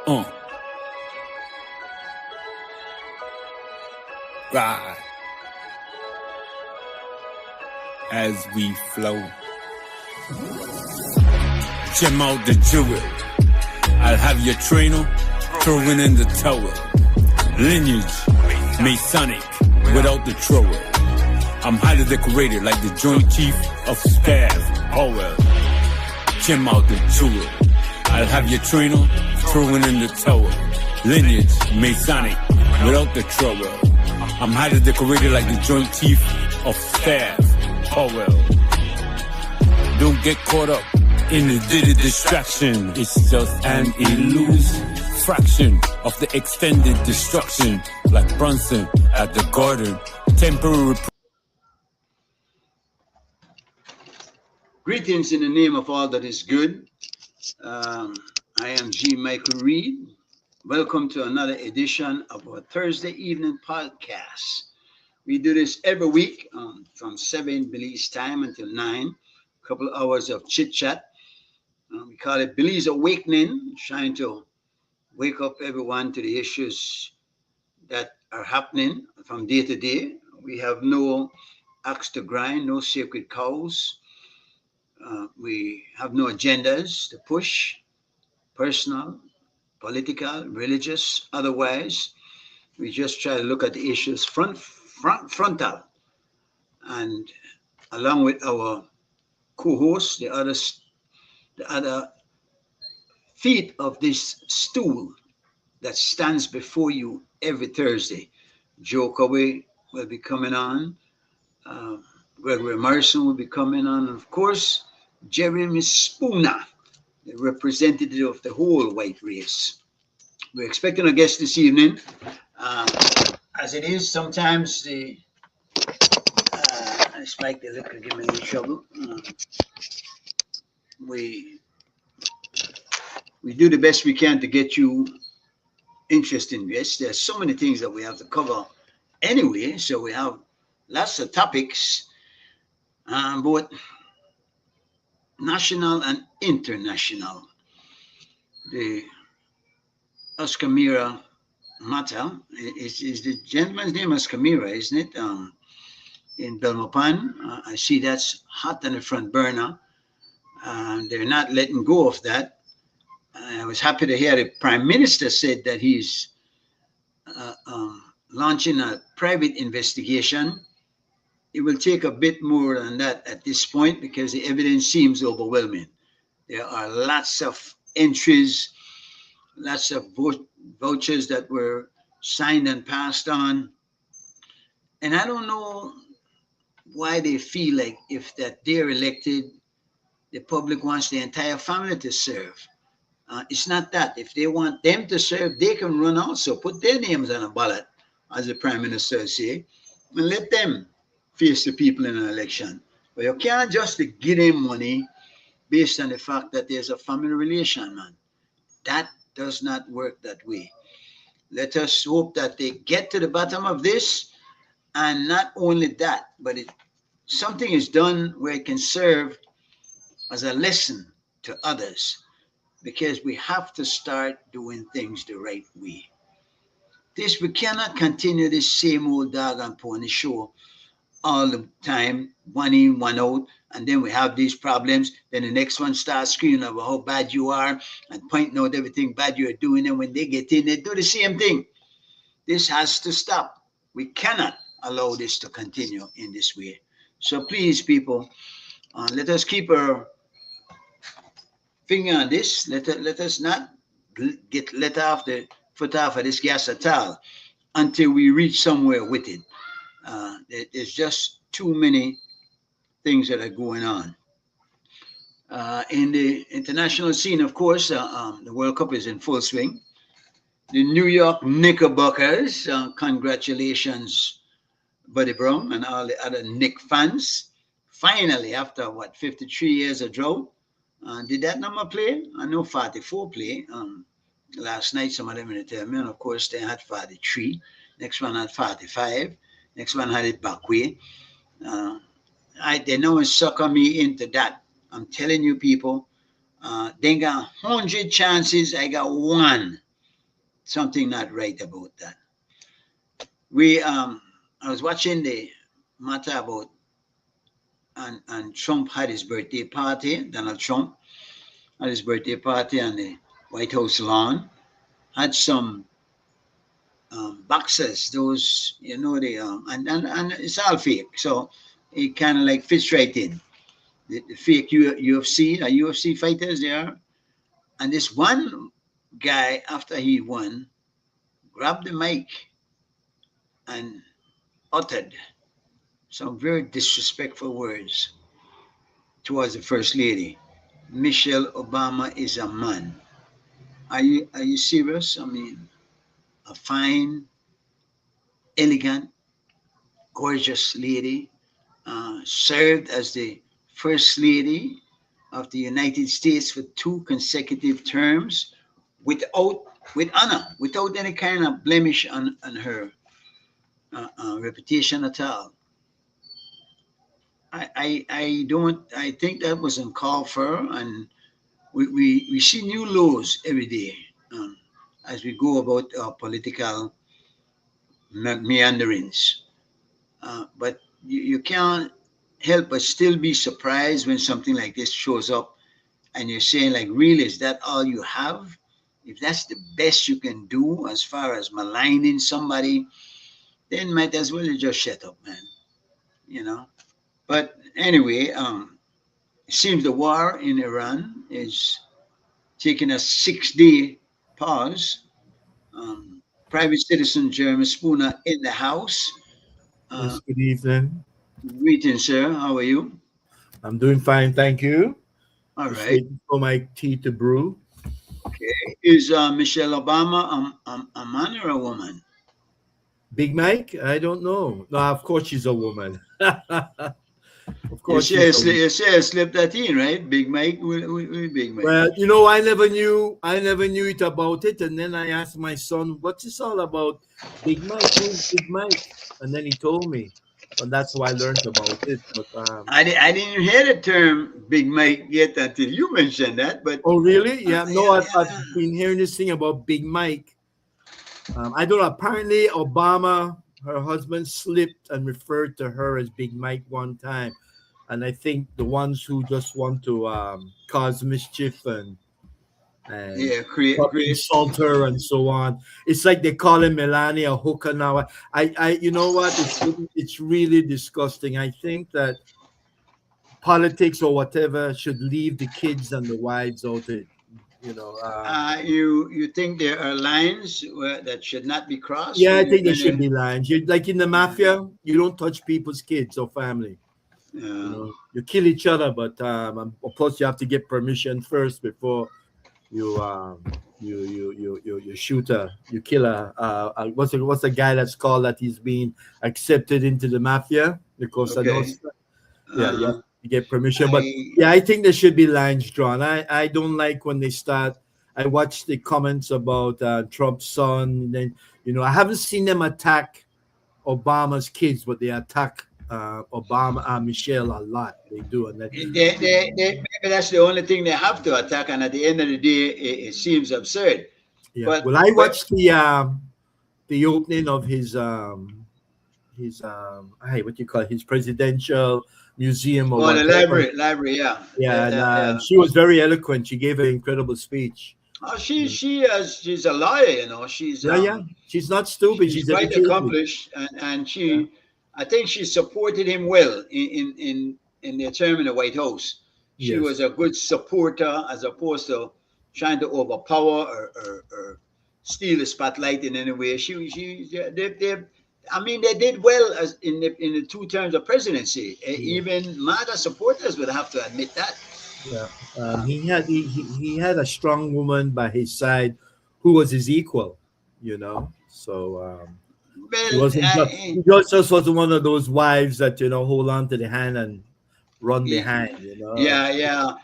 Uh, ride as we flow. Jim out the jewel. I'll have your trainer throwing in the tower. Lineage, Masonic, without the thrower. I'm highly decorated like the Joint Chief of Staff. Oh well. Jim out the jewel. I'll have your trainer throwing in the tower. Lineage, Masonic, without the thrower. I'm highly decorated like the Joint Chief of Staff. Oh well. Don't get caught up in the diddy distraction. It's just an illusion. Fraction of the extended destruction. Like Brunson at the Garden. Temporary. Greetings in the name of all that is good. I am G. Michael Reed. Welcome to another edition of our Thursday evening podcast. We do this every week from 7 Belize time until 9. A couple of hours of chit-chat. We call it Belizean Awakening, trying to wake up everyone to the issues that are happening from day to day. We have no axe to grind, no sacred cows. We have no agendas to push, personal, political, religious, otherwise. We just try to look at the issues frontal. And along with our co-hosts, the other feet of this stool that stands before you every Thursday. Joe Coway will be coming on. Gregory Morrison will be coming on. And of course, Jeremy Spooner, the representative of the whole white race. We're expecting a guest this evening. As it is, sometimes the I spike the liquor, give me any trouble. We do the best we can to get you interested in this. There's so many things that we have to cover anyway, so we have lots of topics, both national and international. The Oscar Mira matter is the gentleman's name Oscar Mira, isn't it? In Belmopan, I see that's hot on the front burner. They're not letting go of that. I was happy to hear the Prime Minister said that he's launching a private investigation. It will take a bit more than that at this point because the evidence seems overwhelming. There are lots of entries, lots of vouchers that were signed and passed on. And I don't know why they feel like if that they're elected, the public wants the entire family to serve. It's not that. If they want them to serve, they can run also, put their names on a ballot, as the Prime Minister say, and let them face the people in an election. But you can't just give them money based on the fact that there's a family relation, man. That does not work that way. Let us hope that they get to the bottom of this, and not only that, but something is done where it can serve as a lesson to others, because we have to start doing things the right way. We cannot continue this same old dog and pony show all the time, one in, one out, and then we have these problems. Then the next one starts screaming about how bad you are and pointing out everything bad you're doing. And when they get in, they do the same thing. This has to stop. We cannot allow this to continue in this way. So please, people, let us keep our finger on this. Let us not let off the foot off of this gas at all until we reach somewhere with it. There's just too many things that are going on. In the international scene, of course, the World Cup is in full swing. The New York Knickerbockers, congratulations, Buddy Brown and all the other Knick fans. Finally, after 53 years of drought, did that number play? I know 44 play. Last night, some of them in tell me, and of course, they had 43. Next one had 45. Next one had it back way. They know and sucker me into that. I'm telling you, people, they got 100 chances. I got one. something not right about that. We I was watching the matter about and Trump had his birthday party. Donald Trump had his birthday party on the White House lawn. Had some boxes, those the and it's all fake, so it kind of like fits right in the fake UFC, UFC fighters there. And this one guy, after he won, grabbed the mic and uttered some very disrespectful words towards the first lady. Michelle Obama is a man. Are you serious? I mean, a fine, elegant, gorgeous lady served as the first lady of the United States for 2 consecutive terms without with honor, without any kind of blemish on her reputation at all. I don't I think that was uncalled for, and we see new laws every day as we go about our political meanderings. But you can't help but still be surprised when something like this shows up and you're saying, like, really, is that all you have? If that's the best you can do as far as maligning somebody, then might as well you just shut up, man. You know. But anyway, it seems the war in Iran is taking a 6 day pause. Private citizen Jeremy Spooner in the house. Yes, good evening. Greetings, sir. How are you? I'm doing fine, thank you. All Just right. waiting for my tea to brew. Okay. Is Michelle Obama a man or a woman? Big Mike? I don't know. No, of course she's a woman. Of You course say, she's a woman. you say I slipped that in, right? Big Mike, Big Mike. Well, I never knew it about it, and then I asked my son, "What's this all about?" Big Mike, who's Big Mike? And then he told me, and that's how I learned about it. But I didn't hear the term Big Mike yet until you mentioned that. But oh, really? Yeah, no, yeah, I've yeah. been hearing this thing about Big Mike. I don't know. Apparently, Obama, her husband, slipped and referred to her as Big Mike one time. And I think the ones who just want to cause mischief and Yeah, create. insult her and so on. It's like they call him Melania a hooker now. You know what? It's really disgusting. I think that politics or whatever should leave the kids and the wives out of it. You know. You think there are lines that should not be crossed Yeah, when I you think there when should you be lines. You like in the mafia, you don't touch people's kids or family. You uh, know, you kill each other, but of course you have to get permission first before you shoot you kill what's the guy that's called that he's been accepted into the mafia because I know okay. yeah, you have Uh, to get permission. But I yeah, I think there should be lines drawn. I don't like when they start. I watched the comments about Trump's son. And then I haven't seen them attack Obama's kids, but they attack Obama and Michelle a lot. They do, and then maybe that's the only thing they have to attack, and at the end of the day, it seems absurd. yeah. But Well, I but watched the opening of his hey, what you call it, his presidential museum or oh, the whatever. library, yeah, Yeah, and yeah. she was very eloquent. She gave an incredible speech. Oh, she's a lawyer, She's Yeah, yeah. She's not stupid. she's She's quite educated. accomplished, and Yeah, I think she supported him well in their term in the White House. She was yes. a good supporter as opposed to trying to overpower or steal the spotlight in any way. I mean, they did well as in the 2 terms of presidency. Yeah. Even MAGA supporters would have to admit that. Yeah. Uh, He had a strong woman by his side who was his equal, So he well, wasn't just he just wasn't one of those wives that hold on to the hand and run behind. yeah.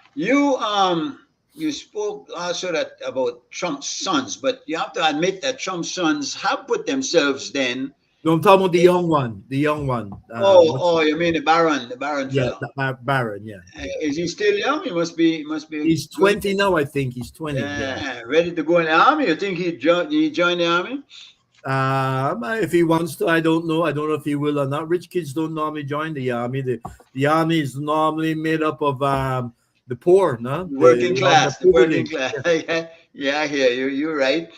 You spoke also about Trump's sons, but you have to admit that Trump's sons have put themselves then No, I'm talking about the young one. The young one. You mean the Baron Yeah, fellow? Baron. Yeah, yeah. Is he still young? He must be He's good. 20 now. I think he's 20. Yeah. Yeah, ready to go in the army. You think he join the army? If he wants to, I don't know. I don't know if he will or not. Rich kids don't normally join the army. The army is normally made up of the poor, no, The working the class, the working underprivileged. class. Yeah, I hear you. You're right.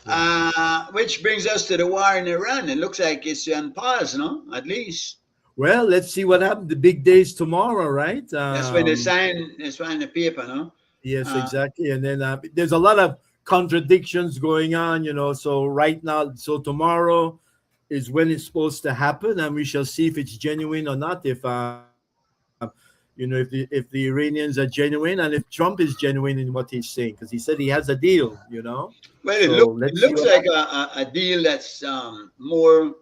Yeah. Which brings us to the war in Iran. It looks like it's on pause, no? At least Well, let's see what happens. The big day is tomorrow, right? that's when they sign the paper, no? Yes, Uh, exactly. And then there's a lot of contradictions going on, So right now, so tomorrow is when it's supposed to happen, and we shall see if it's genuine or not. If the Iranians are genuine, and if Trump is genuine in what he's saying, because he said he has a deal. well, it So looks it let's see looks what like happens. a deal that's more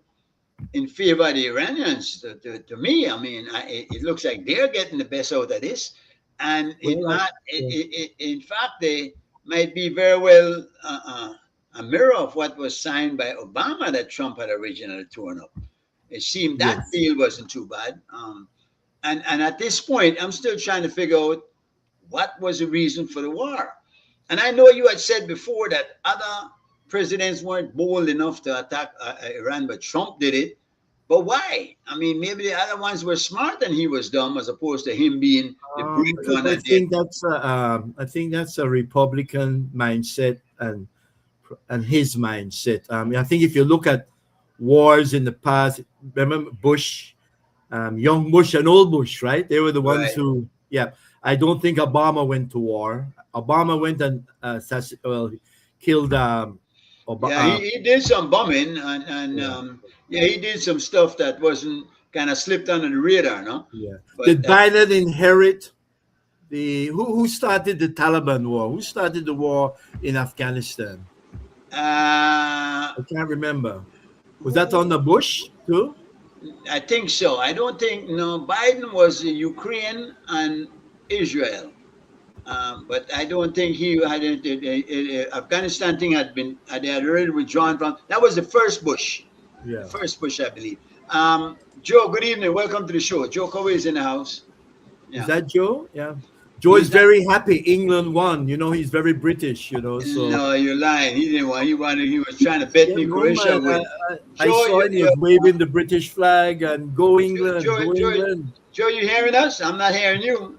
in favor of the Iranians. To me, I mean, it looks like they're getting the best out of this, and it Well, might, yeah. in fact, they might be very well a mirror of what was signed by Obama that Trump had originally torn up. It seemed that Yes. deal wasn't too bad. And at this point, I'm still trying to figure out what was the reason for the war. And I know you had said before that other presidents weren't bold enough to attack Iran, but Trump did it. But why? I mean, maybe the other ones were smart and he was dumb, as opposed to him being the brave Because one that did. I think that's a Republican mindset and his mindset. I think if you look at wars in the past, remember Bush, young Bush and old Bush, right? They were the ones Right. who, yeah. I don't think Obama went to war. Obama went and killed Yeah, Obama. he did some bombing and Yeah, yeah, he did some stuff that wasn't kind of slipped under the radar, no? yeah. But Did Biden inherit the who started the Taliban war? Who started the war in Afghanistan? I can't remember. Was that who on the Bush too? I think so. I don't think no. Biden was Ukraine and Israel, but I don't think he had Afghanistan thing had already withdrawn from. That was the first Bush, Yeah. I believe. Joe, good evening. Welcome to the show. Joe Coway is in the house. Is Yeah, that Joe? Yeah. Joe is he's not. very happy. England won. He's very British. So No, you're lying. He didn't want. He wanted. He was trying to bet yeah, me no Croatia man. win. I Joe, saw it. He was waving the British flag and go England, Joe, go Joe, England. Joe, you hearing us? I'm not hearing you.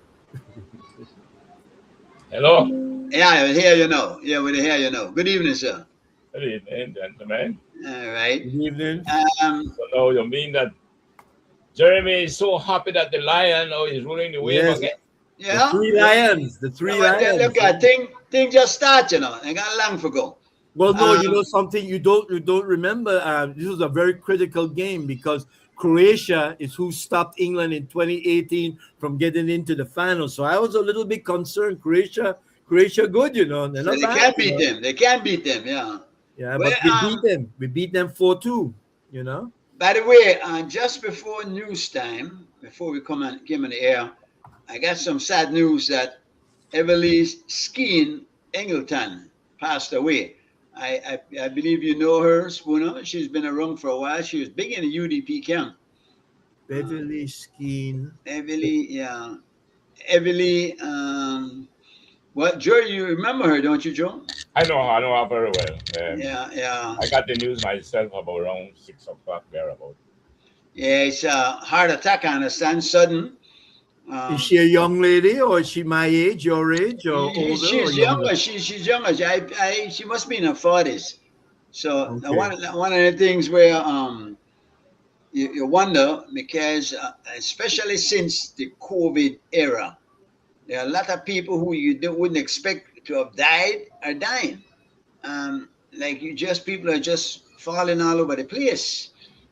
Hello. Yeah, I hear you now. Yeah, we hear you now. Good evening, sir. Good evening, gentlemen. All right. Good evening. Um, So now you mean that Jeremy is so happy that the lion now is ruling the wave Yes, again? the yeah. three lions. The three lions. Look at thing just start, I got long to go. Well, no, Um, something you don't remember. This was a very critical game because Croatia is who stopped England in 2018 from getting into the final. So I was a little bit concerned. Croatia, good, they're so not they bad. can't beat them. They can't beat them. Yeah. Yeah, Well, but we beat them. We beat them 4-2. by the way, just before news time, before we came on the air, I got some sad news that Everly's Skeen Engleton passed away. I believe you know her, Spooner. She's been around for a while. She was big in the UDP camp. Beverly Skeen. Everly, yeah. Everly, well, Joe, you remember her, don't you, Joe? I know her very well. Yeah. I got the news myself about around 6 o'clock thereabout. Yeah, it's a heart attack, I understand, sudden. Is she a young lady or is she my age, your age, or older or She's younger? younger. She's younger. She must be in her 40s. So Okay. one of the things where you wonder because especially since the COVID era, there are a lot of people who wouldn't expect to have died are dying. Like people are just falling all over the place.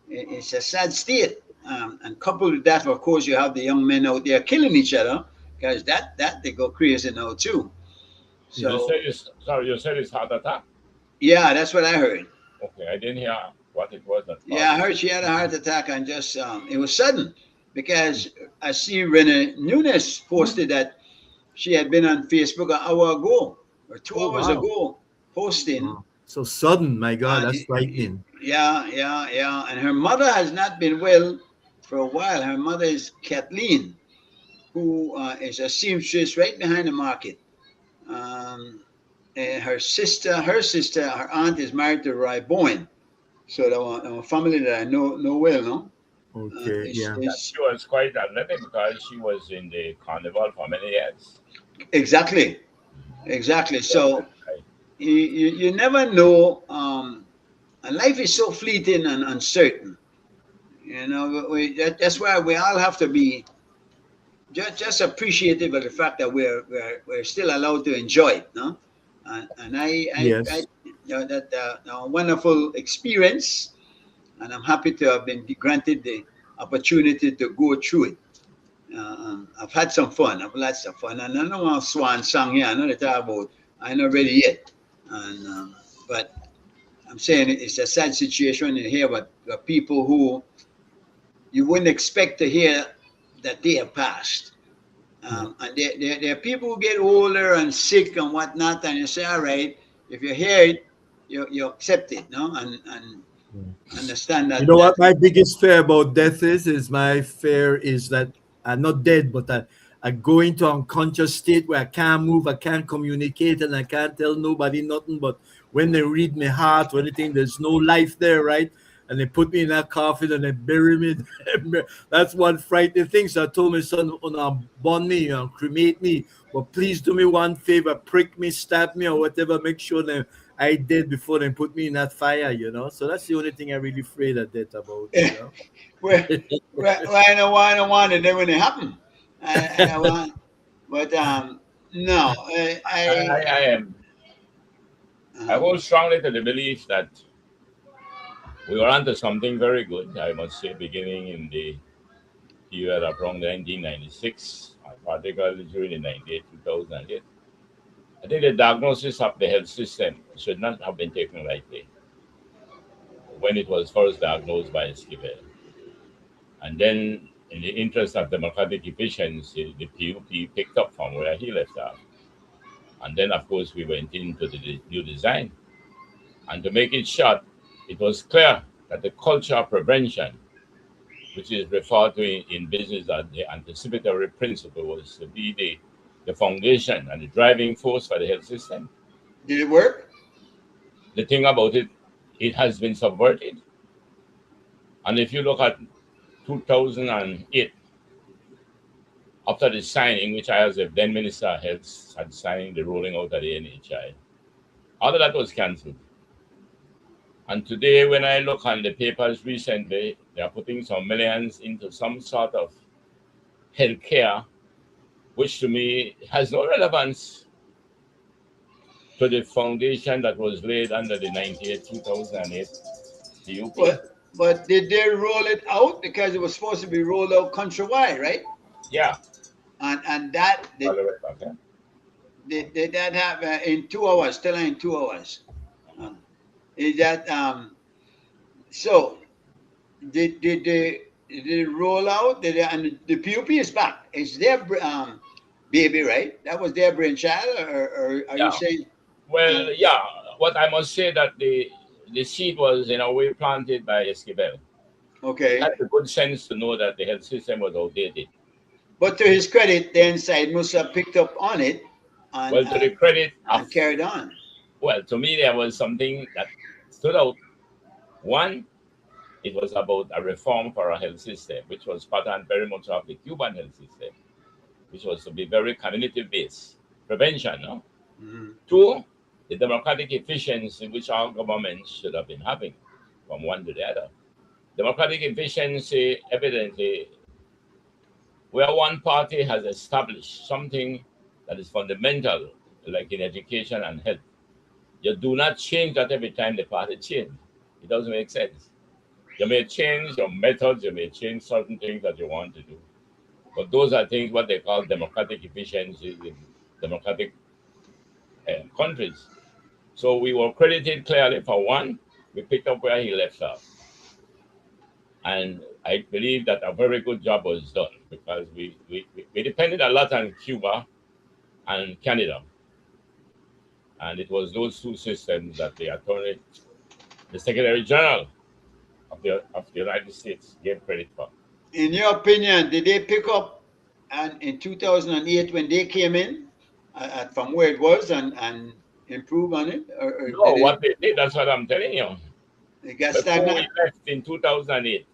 It's a sad state. And coupled with that, of course, you have the young men out there killing each other because that they go crazy now too. So You said it's heart attack? yeah, that's what I heard. Okay, I didn't hear what it was. Yeah, I heard she had a heart attack and just it was sudden because I see Renee Nunes posted that she had been on Facebook an hour ago or 2 hours wow. ago posting Wow. So sudden, my God, Uh, that's frightening. yeah. And her mother has not been well for a while. Her mother is Kathleen, who is a seamstress right behind the market. Um, and her aunt is married to Roy Bowen. So the family that I know well, no? Okay, yeah. Is She was quite athletic because she was in the carnival for many years. exactly, exactly. So Right. you never know. And life is so fleeting and uncertain. You know, that's why we all have to be just appreciative of the fact that we're still allowed to enjoy it, no? And I Yes. that a wonderful experience, and I'm happy to have been granted the opportunity to go through it. I've had some fun. I've lots of fun, and I know I'm swan song here. I know they talk about. I'm not ready yet, and but I'm saying it's a sad situation in here, but people who you wouldn't expect to hear that they have passed. Mm. And there are people who get older and sick and whatnot, and you say, all right, if you hear it, you accept it, no, and Mm. understand You that know that what my biggest fear about death is my fear is that I'm not dead, but I go into unconscious state where I can't move, I can't communicate, and I can't tell nobody nothing. But when they read my heart or anything, there's no life there, right? And they put me in that coffin and they bury me. That's one frightening thing. So I told my son, burn me, cremate me, but please do me one favor, prick me, stab me, or whatever. Make sure that I did before they put me in that fire. So that's the only thing I'm really afraid of death about. where why I don't want it then when it happen. I don't want, but no, I am. I um, hold strongly to the belief that we were onto something very good. I must say, beginning in the period of around 1996, and particularly during the 98 2008. I think the diagnosis of the health system should not have been taken lightly when it was first diagnosed by Esquivel. And then, in the interest of democratic efficiency, the PUP picked up from where he left off. And then, of course, we went into the new design. And to make it short, it was clear that the culture of prevention, which is referred to in business as the anticipatory principle, was to be the foundation and the driving force for the health system. did it work? The thing about it, it has been subverted. And if you look at 2008, after the signing, which I, as the then Minister of Health, had signed the rolling out of the NHI, all of that was cancelled. And today, when I look on the papers recently, they are putting some millions into some sort of healthcare, which to me has no relevance to the foundation that was laid under the 98 2008 PUP. But did they roll it out because it was supposed to be rolled out countrywide, right? Yeah. And that All did, the way back, yeah. did that have in 2 hours? Tell her in 2 hours. Uh, is that so? Did it roll out? And the PUP is back. It's their baby, right? That was their brainchild, or are you Yeah. saying? Uh, Well, yeah. What I must say that the seed was in a way planted by Esquivel. He okay, had the good sense to know that the health system was outdated. but to his credit, then Said Musa picked up on it and Well, to the credit of, carried on. well, to me, there was something that stood out. One, it was about a reform for our health system, which was patterned very much of the Cuban health system, which was to be very community based. Prevention, no? Mhm. Two, the democratic efficiency which our government should have been having from one to the other. Democratic efficiency, evidently, where one party has established something that is fundamental, like in education and health, you do not change that every time the party change. It doesn't make sense. You may change your methods, you may change certain things that you want to do. But those are things what they call democratic efficiencies in democratic countries. So we were credited clearly for one, we picked up where he left off. And I believe that a very good job was done because we depended a lot on Cuba and Canada. And it was those two systems that the Secretary General of the United States gave credit for. In your opinion, did they pick up and in 2008 when they came in from where it was and improve on it, or No, did what they did, that's what I'm telling you. it got Before we stagnant? left in 2008,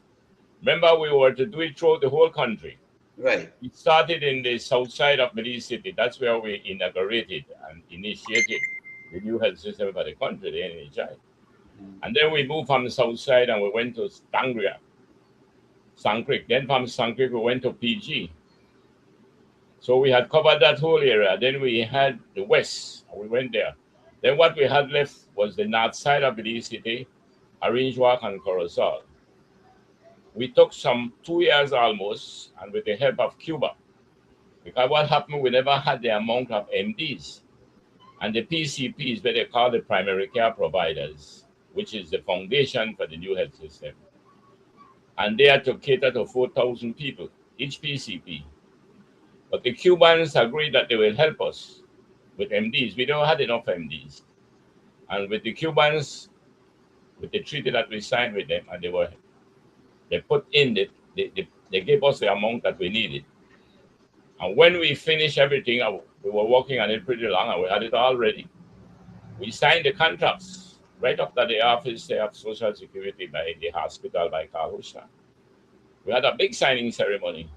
remember we were to do it throughout the whole country. Right. It started in the south side of Belize City. That's where we inaugurated and initiated the new health system for the country, the NHI. And then we moved from the south side and we went to Sangkrik. Then from Sangkrik, we went to PG. So we had covered that whole area. Then we had the west, and we went there. Then what we had left was the north side of Belize City, Orange Walk and Corozal. We took some 2 years almost, and with the help of Cuba, because what happened, we never had the amount of MDs. And the PCPs, where they call the primary care providers, which is the foundation for the new health system. And they had to cater to 4,000 people, each PCP. But the Cubans agreed that they will help us with MDs. We don't have enough MDs. And with the Cubans, with the treaty that we signed with them, and they put in they gave us the amount that we needed. And when we finished everything, we were working on it pretty long, and we had it all ready. We signed the contracts right after the office of Social Security by the hospital by Kahusha. We had a big signing ceremony.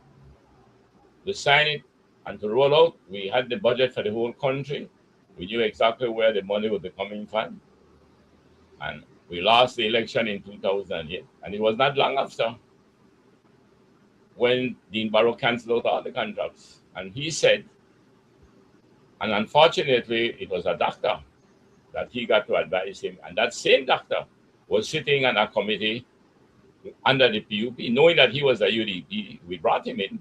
To sign it and to roll out, we had the budget for the whole country. We knew exactly where the money would be coming from. And we lost the election in 2008. And it was not long after when Dean Barrow canceled out all the contracts. And he said, and unfortunately, it was a doctor that he got to advise him. And that same doctor was sitting on a committee under the PUP, knowing that he was a UDP. We brought him in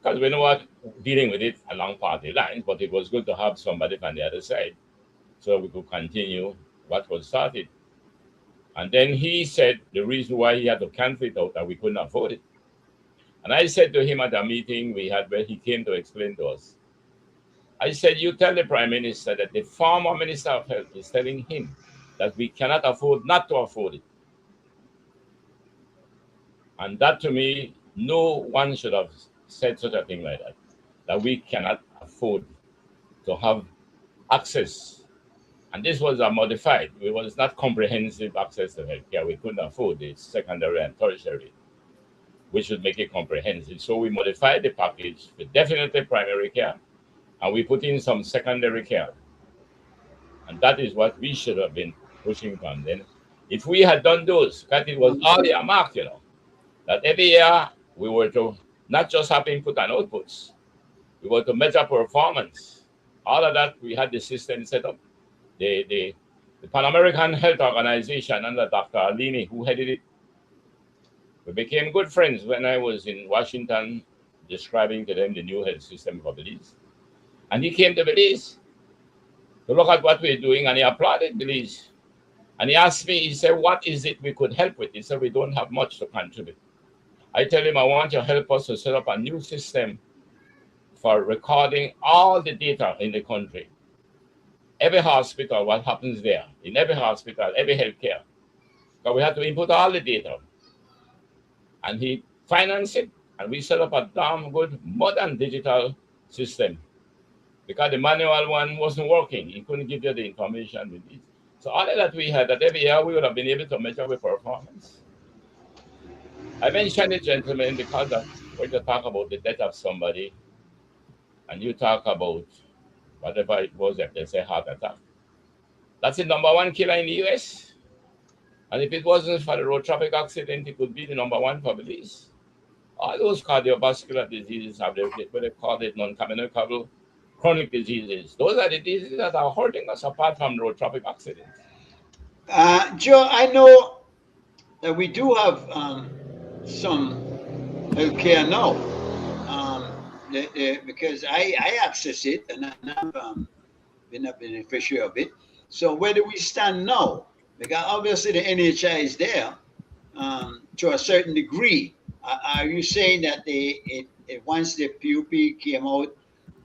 because we know what dealing with it along party lines, but it was good to have somebody from the other side so we could continue what was started. And then he said the reason why he had to cancel it out, that we couldn't afford it. And I said to him at a meeting we had where he came to explain to us, I said, you tell the Prime Minister that the former Minister of Health is telling him that we cannot afford not to afford it. And that to me, no one should have said such a thing like that we cannot afford to have access. And this was a modified, it was not comprehensive access to healthcare. We couldn't afford it, secondary and tertiary, which should make it comprehensive. So we modified the package with definitely primary care, and we put in some secondary care. And that is what we should have been pushing from then. If we had done those, because it was all earmarked, that every year we were to not just have input and outputs, we were to measure performance. All of that, we had the system set up. The Pan American Health Organization under Dr. Alini, who headed it, we became good friends when I was in Washington describing to them the new health system for Belize. And he came to Belize to look at what we're doing, and he applauded Belize. And he asked me, he said, what is it we could help with? He said, we don't have much to contribute. I tell him, I want you to help us to set up a new system for recording all the data in the country. Every hospital, what happens there, in every hospital, every healthcare. So we had to input all the data. And he financed it, and we set up a damn good modern digital system. Because the manual one wasn't working. He couldn't give you the information we need. So all of that we had, that every year we would have been able to measure with performance. I mentioned it, gentlemen, because when you talk about the death of somebody, and you talk about whatever it was, if they say heart attack, that's the number one killer in the US. And if it wasn't for the road traffic accident, it could be the number one for Belize. All those cardiovascular diseases have what they call it non-communicable chronic diseases. Those are the diseases that are hurting us apart from road traffic accidents. Joe, I know that we do have some healthcare now, because I access it and I've been a beneficiary of it. So where do we stand now? Because obviously the NHI is there to a certain degree. Are you saying that once the PUP came out,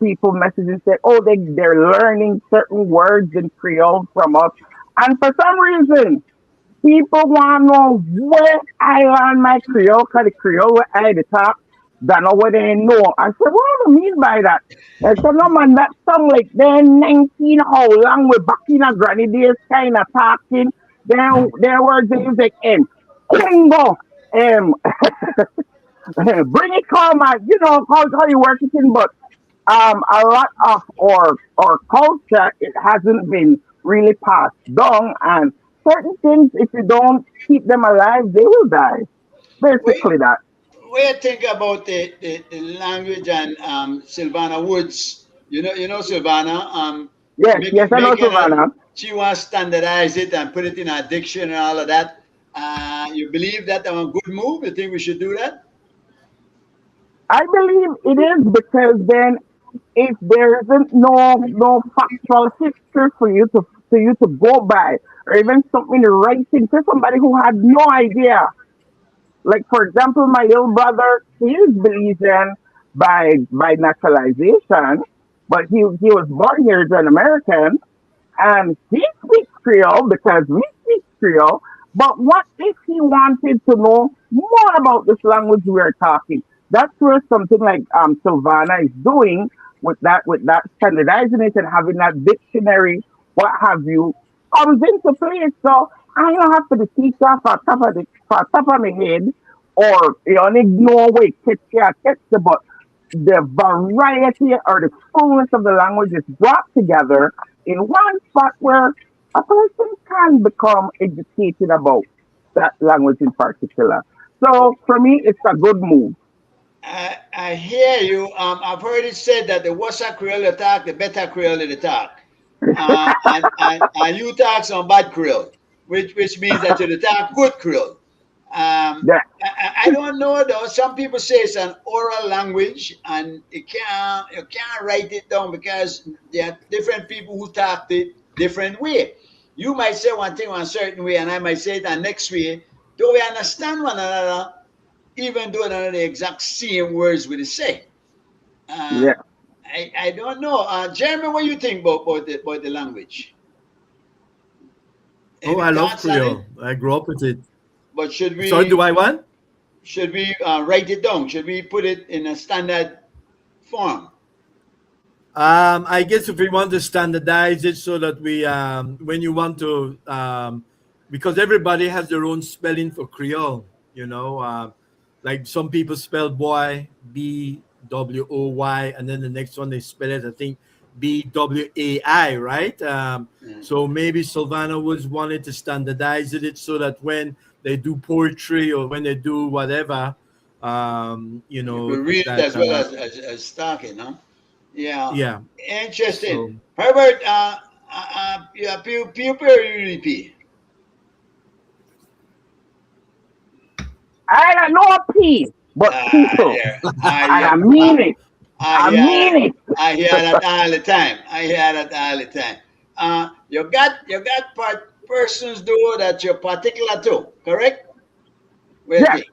people messaging say, oh, they're learning certain words in Creole from us. And for some reason, people want to know where I learn my Creole, because the Creole where I the talk, don't know what they know. I said, what do you mean by that? I said, no man, that song like they're 19, how long we back in a granny days kind of talking. Their words they use like, Kungo, bring it come, how you work it in, but a lot of our culture, it hasn't been really passed down, and certain things, if you don't keep them alive, they will die. Wait, Basically, that. what do you think about the language and Sylvana Woods? You know Sylvana. Yes, yes, I know, Making Savannah. she wants to standardize it and put it in a dictionary and all of that. You believe that a good move? You think we should do that? I believe it is, because then if there isn't no factual history for you to go by, or even something in writing to somebody who had no idea. Like for example, my little brother, he is Belizean by naturalization, but he was born here as an American, and he speaks Creole because we speak Creole. But what if he wanted to know more about this language we are talking? That's where something like Silvana is doing with that standardizing it and having that dictionary, what have you, comes into place. So I don't have to be teacher for top of my head, or ignore way catch you, but the variety or the fullness of the language is brought together in one spot where a person can become educated about that language in particular. So for me, it's a good move. I hear you. I've heard it said that the worse Creole you talk, the better Creole you talk. And you talk some bad Creole, which means that you talk good Creole. Yeah, I don't know though. Some people say it's an oral language, and you can't write it down because there are different people who talk it different way. You might say one thing one certain way, and I might say it the next way. Do we understand one another, even though they're not the exact same words we say? Uh, yeah. I don't know. Jeremy, what do you think about the language? Oh, Any I love thoughts on it? Creole. I grew up with it. But should Sorry, do we I want? should we write it down? Should we put it in a standard form? I guess if we want to standardize it so that we, when you want to, because everybody has their own spelling for Creole, like some people spell boy Bwoy, and then the next one they spell it, I think, Bwai, right? Mm. So maybe Sylvana was wanted to standardize it so that when they do poetry or when they do whatever, You could read it that as well as talking, huh? Yeah, yeah. interesting. So Herbert, yeah, people UDP. I don't know a P, but people, Yeah, and yeah. I mean it. I I hear that. mean it. I hear that all the time. I hear that all the time. You got persons though that you're particular to, correct? Well, Yes. think.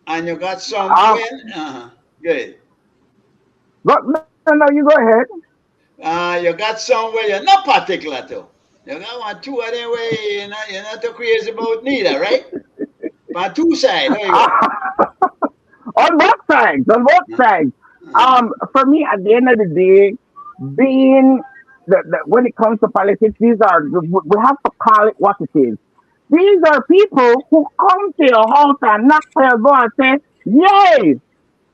And you got some Um. when good. No, no, you go ahead. You got some where you're not particular to. You got one two of them where you're not too crazy about neither, right? But two side, there you go. On both sides, on both Uh, sides. uh, For me, at the end of the day, being when it comes to politics, we have to call it what it is. These are people who come to your house and knock on your door and say, "Yay!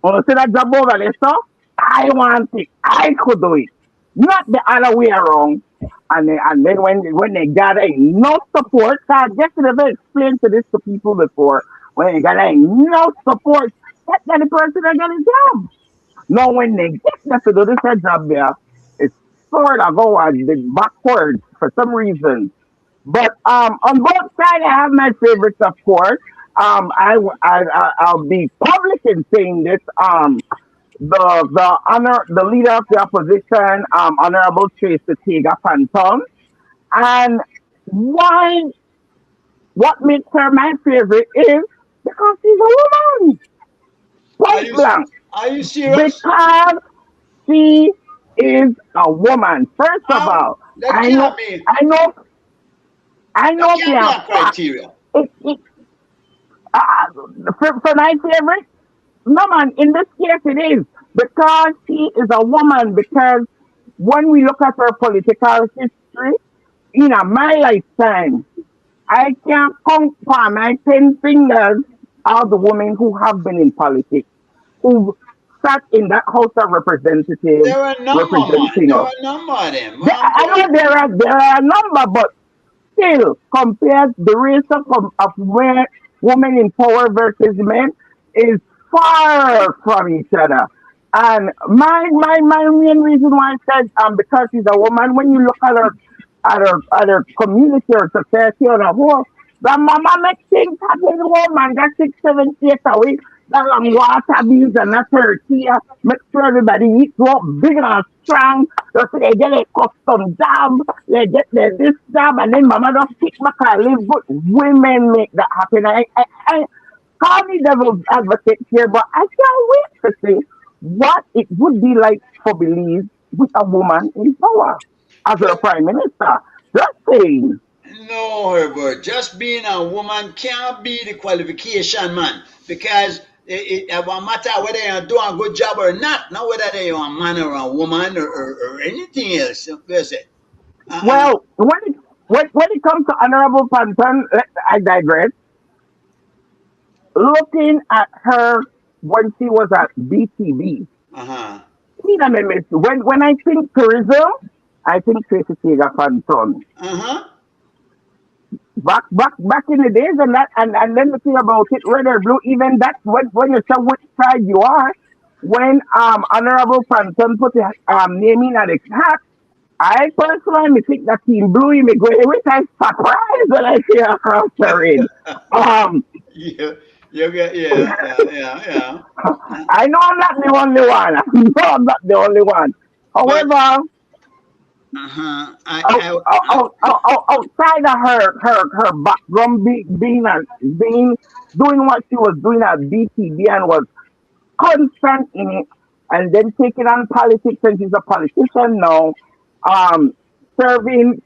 Want to see that job over there, sir? I want it. I could do it." Not the other way around. And then when they gather enough support, so I guess I've explained to this to people before. When they gather enough support, that's the person that got a job. Now when they get that to do this job there, it's sort of go backwards for some reason. But on both sides, I have my favorites, of course. I'll be public in saying this. The leader of the opposition, Honorable Tracy Tega Panton, and why what makes her my favorite is because she's a woman, are point you blank. are you serious? Because She is a woman. First of How? all, That I can't know, be. I know, I That know for can't be a a fact. criteria. It, uh, for my favorite, no man, in this case it is because she is a woman. Because when we look at her political history, in my lifetime, I can count for my 10 fingers all the women who have been in politics, who sat in that House of Representatives There are a number, man. representing There us. are a number of them. What There, I'm I going, know there are a number, but still, compared the ratio of where women in power versus men is far from each other. And my main reason why I said because she's a woman, when you look at her community or society on a whole, the mama makes things happen woman that 6, 7 years away. That long water bills and that turkey, make sure everybody eats up big and strong. So they get a custom job, they get this job, and then mama just kick back and live. But women make that happen. I call me devil's advocate here, but I can't wait to see what it would be like for Belize with a woman in power as her but prime minister. Just saying. no, Herbert. Just being a woman can't be the qualification, man. Because it won't matter whether you're doing a good job or not. Not whether you're a man or a woman or anything else. That's it. Uh, Well, when it comes to Honorable Panton, I digress. Looking at her when she was at BTB, uh-huh. when I think tourism, I think Tracy Tega Panton. Uh-huh. Back in the days and then the thing about it, red or blue, even that when you say which side you are, when Honorable Panton put his name in at the hat, I personally think that team blue me go which I surprised when I see her across the ring. Um Yeah. Yeah. Uh, I know I'm not the only one. I know I'm not the only one. But However, uh-huh. outside of her background being doing what she was doing at BTB and was constant in it, and then taking on politics and she's a politician now, um, serving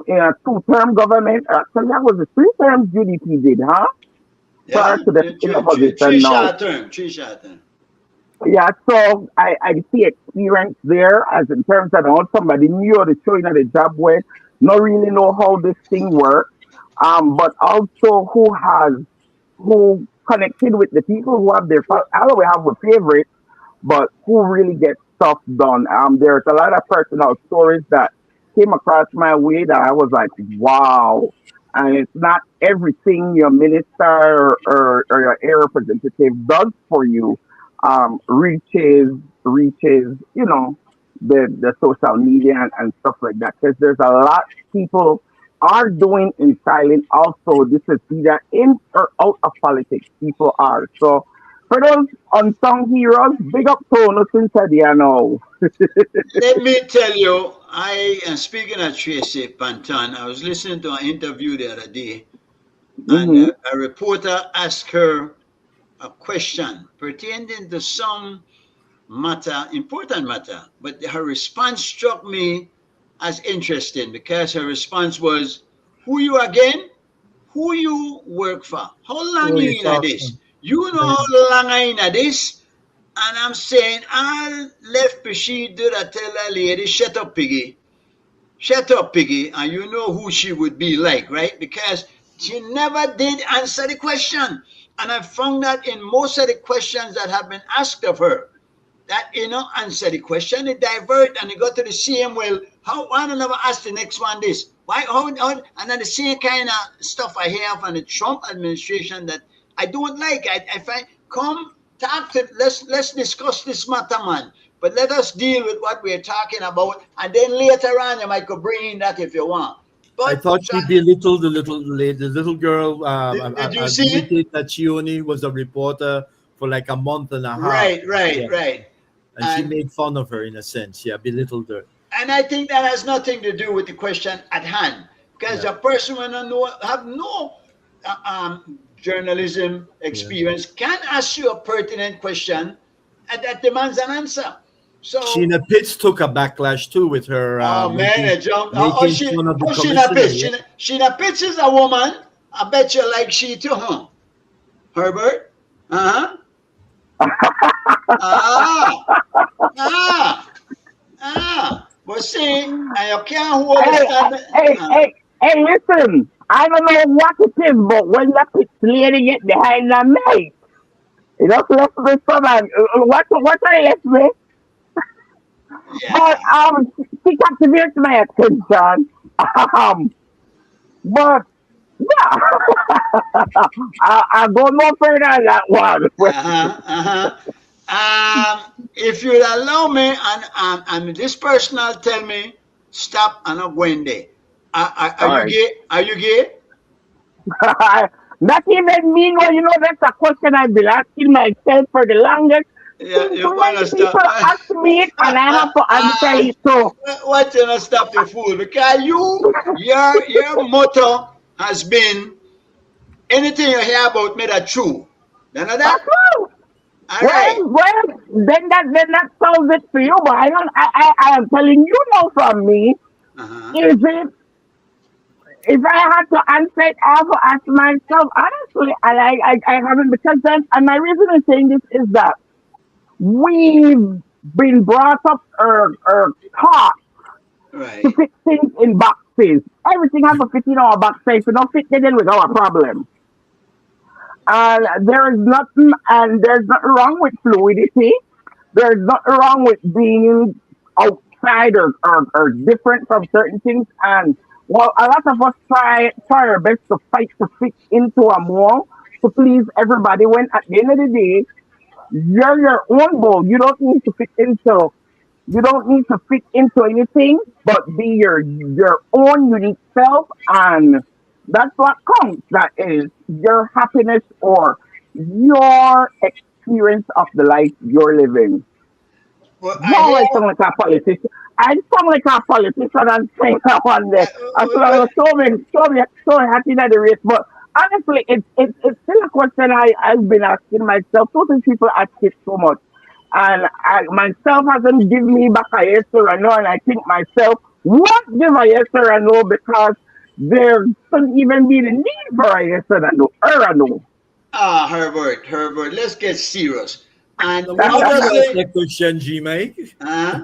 in a 2 term government. Actually, that was the 3 terms GDP did, huh? Prior yeah, to the in three opposition now. shot term, 3 shot term. Yeah, so I see experience there as in terms of on somebody new or the showing of the job with, not really know how this thing works, but also who connected with the people who have their I don't know, have a favorite, but who really gets stuff done. There's a lot of personal stories that came across my way that I was like, wow. And it's not everything your minister or your air representative does for you reaches, the social media and stuff like that. Because there's a lot people are doing in silence. Also, this is either in or out of politics. People are. So for those unsung heroes, big up to no since I know. Let me tell you, I am speaking of Tracy Panton. I was listening to an interview the other day, and Mm-hmm. a reporter asked her a question pertaining to some matter, important matter. But her response struck me as interesting because her response was, "Who you again? Who you work for? How long Who are you you in a talking? this? You know Yeah. how long I in a this?" And I'm saying, I left Pishi did I tell that lady, shut up, Piggy. Shut up, Piggy. And you know who she would be like, right? Because she never did answer the question. And I found that in most of the questions that have been asked of her, that answer the question, it divert and it got to the same. Well, how why don't I never ask the next one this? Why how and then the same kind of stuff I hear from the Trump administration that I don't like. I find come talk to let's discuss this matter, man. But let us deal with what we're talking about, and then later on you might could bring in that if you want. I But thought she belittled the little lady, the little girl. did you see it? Admitted that she only was a reporter for like a month and a half. Right, right, Yeah, right. and she And made fun of her in a sense. Yeah, belittled her. And I think that has nothing to do with the question at hand, because Yeah, a person when have no journalism yeah. experience can ask you a pertinent question and that demands an answer. So, Sheena Pitts took a backlash too with her oh man, it jumped. making fun of the Sheena commissioner. Pitts. Yeah? Sheena Pitts is a woman. I bet you like she too, huh? Herbert? Uh huh. Ah, ah, But see, and you can't hold the Hey, standard. hey, listen. I don't know what it is, but when that pitch lady get behind the mic, it just left me some what I left me. But Yeah. she captivates my attention. Um, but yeah, I go no further than that one. Uh-huh. Uh-huh. If you'd allow me, and this person will tell me, stop and I'm going there. Are All you right. gay? Are you gay? Not even me, no, that's a question I've been asking myself for the longest. Yeah, Since you many wanna people stop? ask me it, and I have to answer it. So, What you not stop the fool? Because your motto has been anything you hear about me that true. None of that? that's all. All right. Then that solves it for you. But I am telling you now from me, Uh-huh. is it if I had to answer it, I have to ask myself honestly, and I haven't because then and my reason in saying this is that we've been brought up or taught to Right. fit things in boxes. Everything has to fit in our box. If it don't fit, then we got a problem. And there's nothing wrong with fluidity. There's nothing wrong with being outside or different from certain things. And well, a lot of us try our best to fight to fit into a mold to please everybody. When at the end of the day, you're your own mold. You don't need to fit into anything, but be your own unique self, and that's what counts. That is your happiness or your experience of the life you're living. Well, I Wow, hear. I sound like a politician. I sound like a politician and saying that one day. I feel But like so happy that the race. But honestly, it's still a question I've been asking myself. So many people ask it so much. And I myself hasn't given me back a yes or a no. And I think myself, what give a yes or a no because there shouldn't even be the need for a yes or a no. Or a no. Herbert, let's get serious. And Now, what make you ask obviously, that question, G Mike? uh,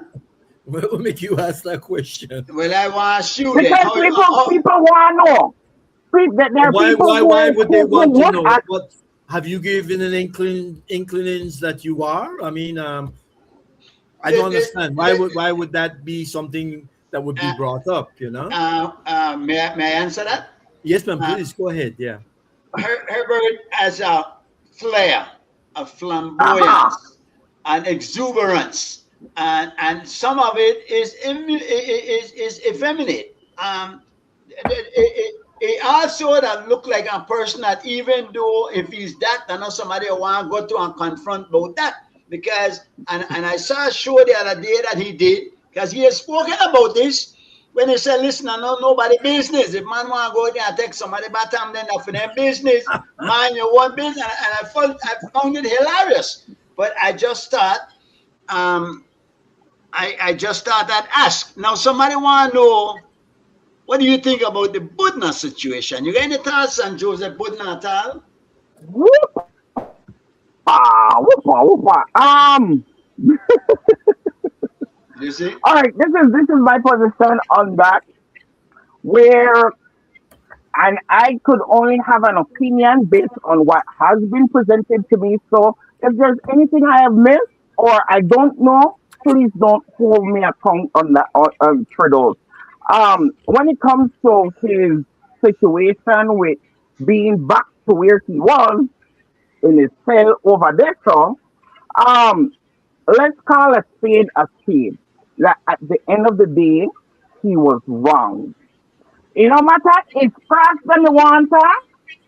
What will make you ask that question? well, I want to ask you then. Because people want to know. There are Why people why why would they who want to would know? ask. What have you given an inclinings that you are? I mean, I the, don't understand. the, Why would that be something that would be uh, brought up? You know? may I answer that? Yes, ma'am. Uh, Please go ahead. Yeah. Herbert has a flair, a Aha. flamboyance, an exuberance, and some of it is effeminate. He also that look like a person that even though if he's that, I know somebody want to go to and confront about that because and I saw a show the other day that he did because he has spoken about this when he said, "Listen, I know nobody business. If man want to go there and take somebody bottom, then that's for their business. Mind your own business." And I found it hilarious, but I just thought um I just thought I'd ask. Now somebody want to know. What do you think about the Budna situation? You got any thoughts on Joseph Budna at all? Whoopa, whoopa. You see? All right. This is my position on that. Where and I could only have an opinion based on what has been presented to me. So if there's anything I have missed or I don't know, please don't hold me account on that for those. When it comes to his situation with being back to where he was in his cell over there, so um, let's call a spade a spade. That at the end of the day, he was wrong. You no matter it's France and the water,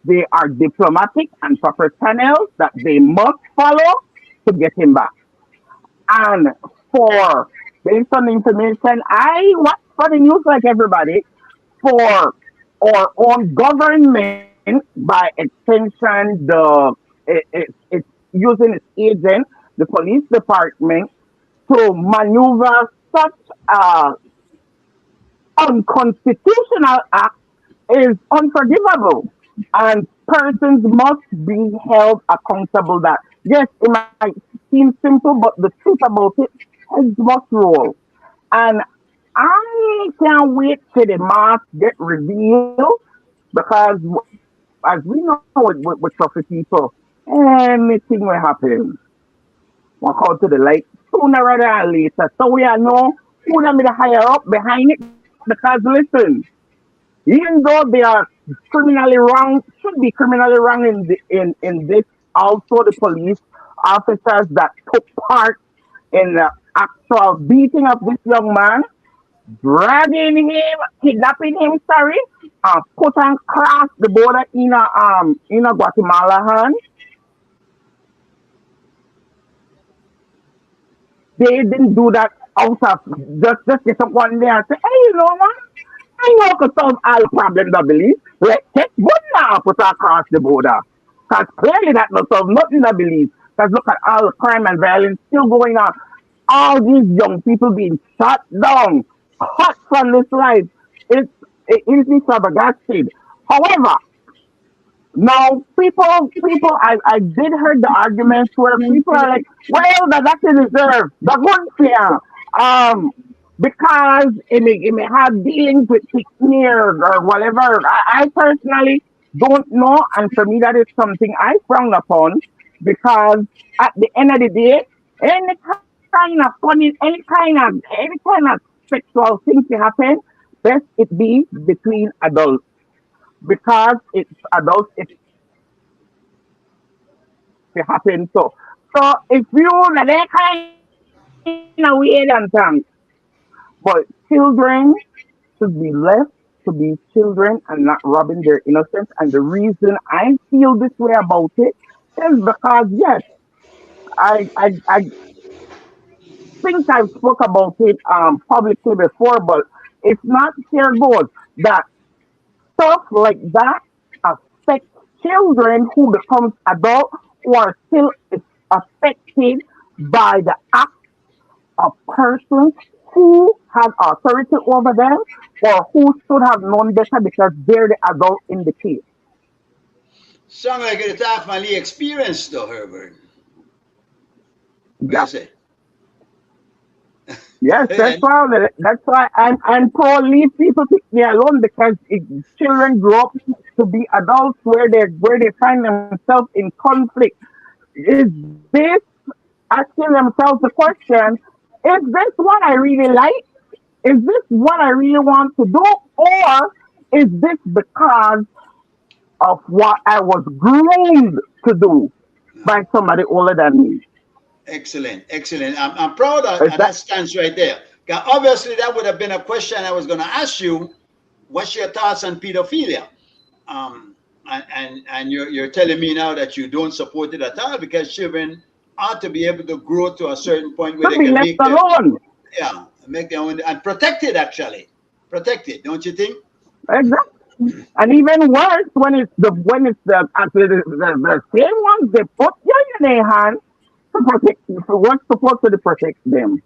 they are diplomatic and proper channels that they must follow to get him back. And for based on the information I watch for the news like everybody, for our own government by extension it's using its agent, the police department, to maneuver such a unconstitutional act is unforgivable. And persons must be held accountable that, yes, it might seem simple, but the truth about it, heads must roll. And I can't wait till the mask get revealed because, as we know with traffic people, anything will happen. Walk out to the light sooner rather than later. So we are know who them be the higher up behind it because listen, even though they are criminally wrong, should be criminally wrong in this, also the police officers that took part in the actual beating of this young man, dragging him, kidnapping him, sorry, put and cross the border in a Guatemala hand. They didn't do that out of just get up one day and say, hey, you know what? I know could solve all problems, I believe. Let's take one now put across the border. Because clearly that not solve nothing, I believe. Because look at all the crime and violence still going on. All these young people being shot down, cut from this life. It's, it is flabbergasted. However, now, I did heard the arguments where people are like, well, that's a reserve, the good fear, um, because it may have dealings with smears or whatever. I personally don't know, and for me, that is something I frown upon because at the end of the day, any kind of funny, any kind of sexual thing to happen, best it be between adults because it's adults it happen. So if you na that kind of weird and thing, but children should be left to be children and not robbing their innocence. And the reason I feel this way about it is because yes, I think I've spoke about it publicly before, but if not, here goes that stuff like that affects children who becomes adult who are still affected by the act of persons who have authority over them or who should have known better because they're the adult in the case. Sound like an attack family experience, though, Herbert. What you Yeah. say? Yes, that's why I'm pro leave people pick me alone because children grow up to be adults where they find themselves in conflict. Is this asking themselves the question, is this what I really like? Is this what I really want to do? Or is this because of what I was groomed to do by somebody older than me? Excellent, excellent. I'm proud of Is and that that stands right there. 'Cause obviously, that would have been a question I was going to ask you. What's your thoughts on pedophilia? And you're telling me now that you don't support it at all because children ought to be able to grow to a certain point where to they be can left make their alone? yeah make their own and protect it actually protect it, don't you think? Exactly. And even worse when it's the actually the same ones they put you in their hand to protect you for what's supposed to protect them.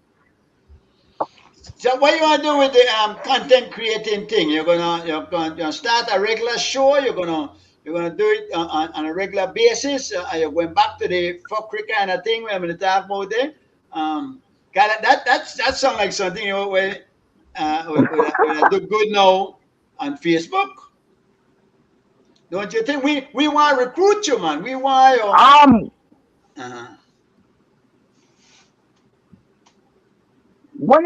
So what you want to do with the content creating thing? You're gonna start a regular show. You're gonna do it on a regular basis. You're going back to the fuckery kind of thing where I'm gonna talk about there. That sounds like something where we do good now on Facebook. Don't you think we want to recruit you, man? We want you. Um Uh-huh. when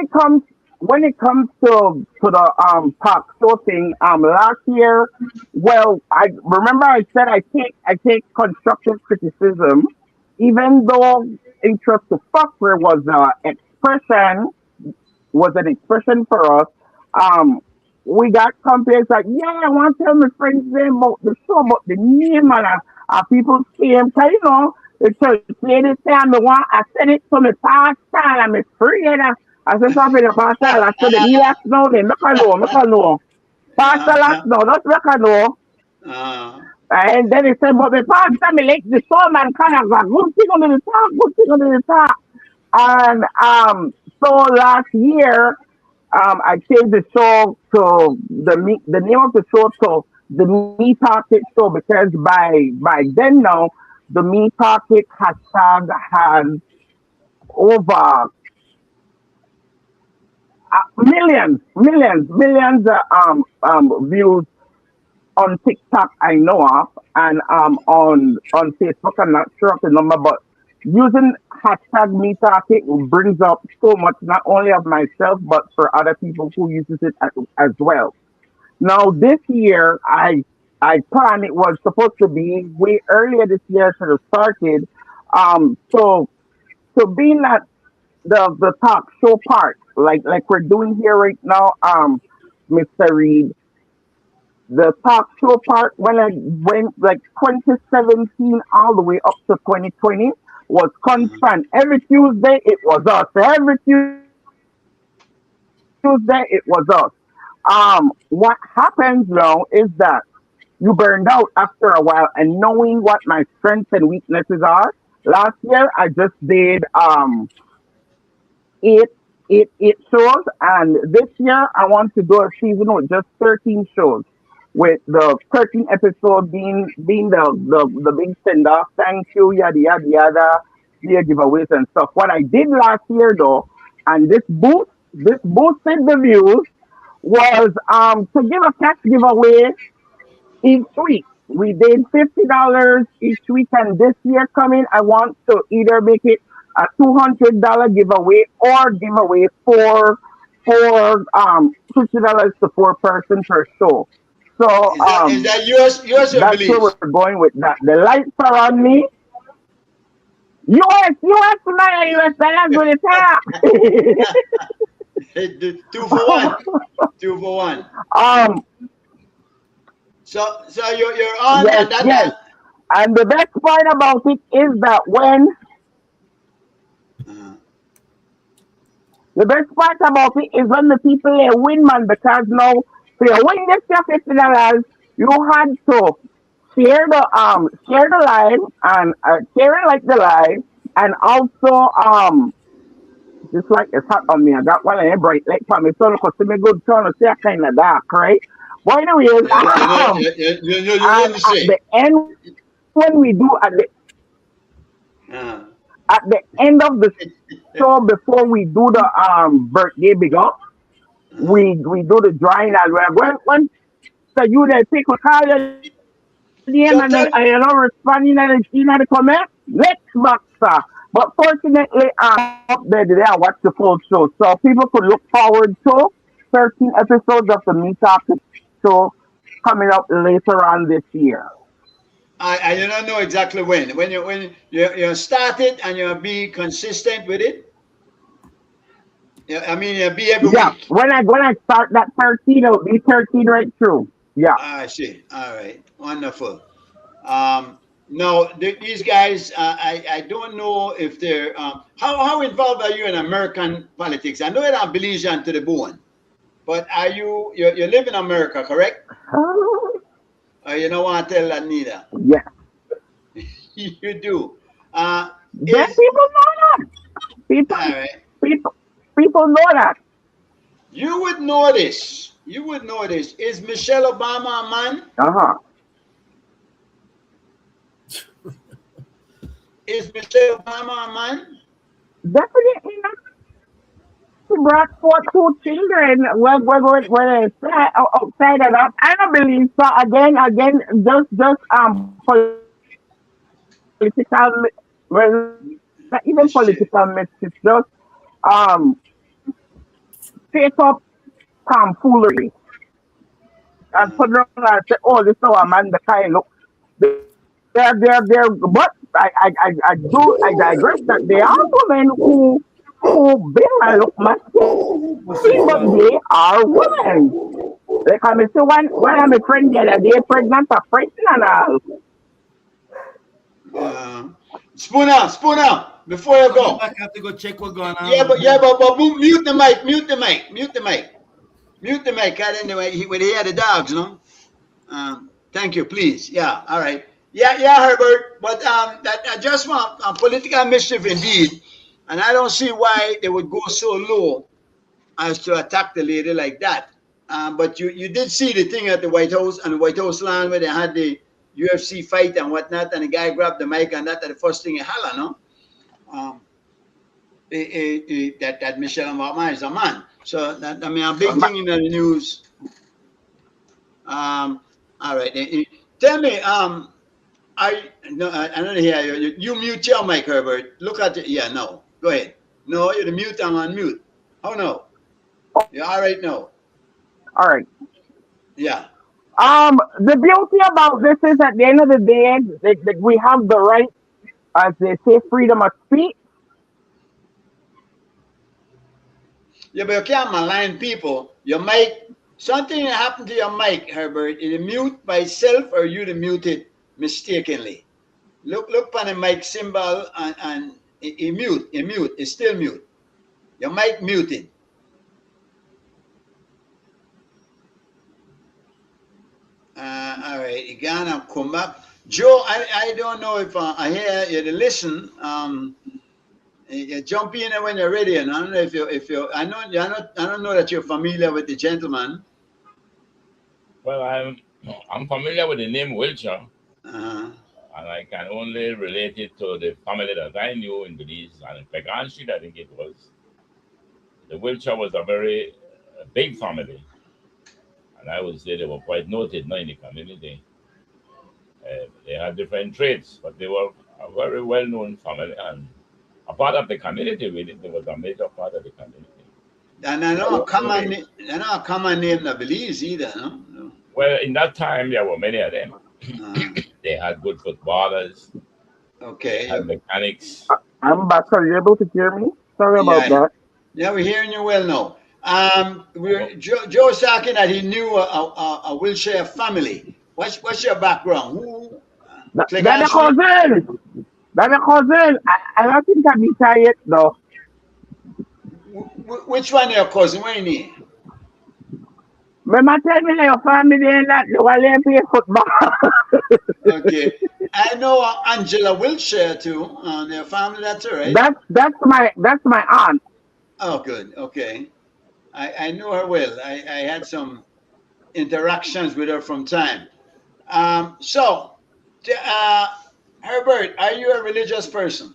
it comes to the talk show thing, last year, well, I remember I said I take constructive criticism, even though interest to fucker was an expression for us. Um, we got companies like, yeah, I want to tell my friends them about the show, about the name and people came. Cause the church lady say I want I send it to my pastor and I'm free and I said something to pastor. I said the last now then make a know. Pastor last Uh-huh. now, just make a know. Uh, And then he said, but the pastor me like the soul man kind of got good thing on the top, good thing on the top. And so last year, I changed the show to the name of the show to the Me Talk It Show because by then now the Me Talk It hashtag has over millions views on TikTok I know of, and on Facebook I'm not sure of the number, but using hashtag Me Talk It brings up so much not only of myself but for other people who uses it as well. Now this year, I planned it was supposed to be way earlier this year should have started. So being that the talk show part, like we're doing here right now, Mr. Reed, the talk show part when I went like 2017 all the way up to 2020 was Mhm. constant. Every Tuesday it was us. Every Tuesday it was us. What happens now is that you burned out after a while, and knowing what my strengths and weaknesses are. Last year I just did eight eight shows, and this year I want to do a season with just 13 shows, with the 13 episode being the big send off, thank you, yada yada yada, clear giveaways and stuff. What I did last year though, and this boosted the views, was to give a cash giveaway each week. We did $50 each week, and this year coming, I want to either make it a $200 giveaway or give away $50 to four person per show. So Is that US or that's where Belize? we're going with that. The lights are on me. US, man, US, that's what it's at. Two for one. Two for one. um, So you're on yes, and that yes. And the best part about it is that uh, the best part about it is when the people they win, man, because now for you win this your $50, you had to share the live and share it like the live, and also just like it's hot on me. I got one of them bright light for me, so because me good turn to see a kind of dark, right? But anyways, you and didn't at say. the end when we do Uh, at the end of the show before we do the birthday big up, uh, we do the drawing as well. When so you they pick a call your name and then I you know so tell responding in the comment, next boxer. But fortunately, up there today I watched the full show, so people could look forward to 13 episodes of the Meet Up show coming up later on this year. I do not know exactly when you start it and you be consistent with it. Yeah, I mean you be every Yeah, week. when I start that 13, it'll be 13 right through. Yeah. I see. All right, wonderful. No, these guys, I don't know if they're how involved are you in American politics? I know you're not Belizean to the bone, but you live in America, correct? You don't want to tell that neither. Yeah. You do. Then Is people know that. People, all right. people, people know that. You would know this. You would know this. Is Michelle Obama a man? Uh-huh. Is Michelle Obama a man? Definitely not. She brought forth two children. Well, outside of that, I don't believe so. Again, just political, well, not even political Shit. message, just um, fake up tomfoolery and Uh, put around and say, "Oh, this is how a man the kind look." They're, but I digress that there are women who build and look masculine, but they are women. Like I say, when I'm a friend the other day, pregnant, a pregnant and all. uh, Spooner, before you Coming go. back, I have to go check what's going on Yeah, with but yeah, him. but mute the mic, mute the mic. I didn't know when he had the dogs, no. Thank you, please. Yeah, all right. Yeah, Herbert. But that I just want political mischief indeed. And I don't see why they would go so low as to attack the lady like that. But you did see the thing at the White House and the White House land where they had the UFC fight and whatnot, and the guy grabbed the mic and that, the first thing he holla, no? That Michelle Obama is a man. So that, I mean, a big thing in the news. All right. Tell me, I don't hear you. You mute your mic, Herbert. Look at it. Yeah, no. Go ahead. No, you're the mute. I'm on mute. Oh no. Yeah, all right. No. All right. Yeah. The beauty about this is at the end of the day, that we have the right, as they say, freedom of speech. Yeah, but you can't malign people. Your mic, something happened to your mic, Herbert. It mute by itself or you mute it mistakenly. Look on the mic symbol and it mute. It's still mute. Your mic muted. All right, you gonna come back. Joe, I don't know if I hear you listen. You jump in when you're ready, and I don't know if you I don't know that you're familiar with the gentleman. Well, I'm familiar with the name Wilshire, Uh-huh. and I can only relate it to the family that I knew in Belize and in Pecan Street, I think it was. The Wilshire was a very big family, and I would say they were quite noted now in the community. They had different traits, but they were a very well-known family and a part of the community. Really, they was a major part of the community. And I know a common name in Belize either, no? No. Well, in that time, there were many of them. Uh-huh. They had good footballers, Okay. had mechanics. Ambassador, you able to hear me? Sorry about that. Yeah, we're hearing you well now. Joe's talking that he knew a Wilshire family. What's your background? Who? That's a cousin. That's a cousin. I don't think I'll be tired though. Which one your cousin? Where you? Remember tell me your family that they will play football. Okay. I know Angela Wilshire too. Their family, that's all right. That's my aunt. Oh, good. Okay. I know her well. I had some interactions with her from time. So, Herbert, are you a religious person?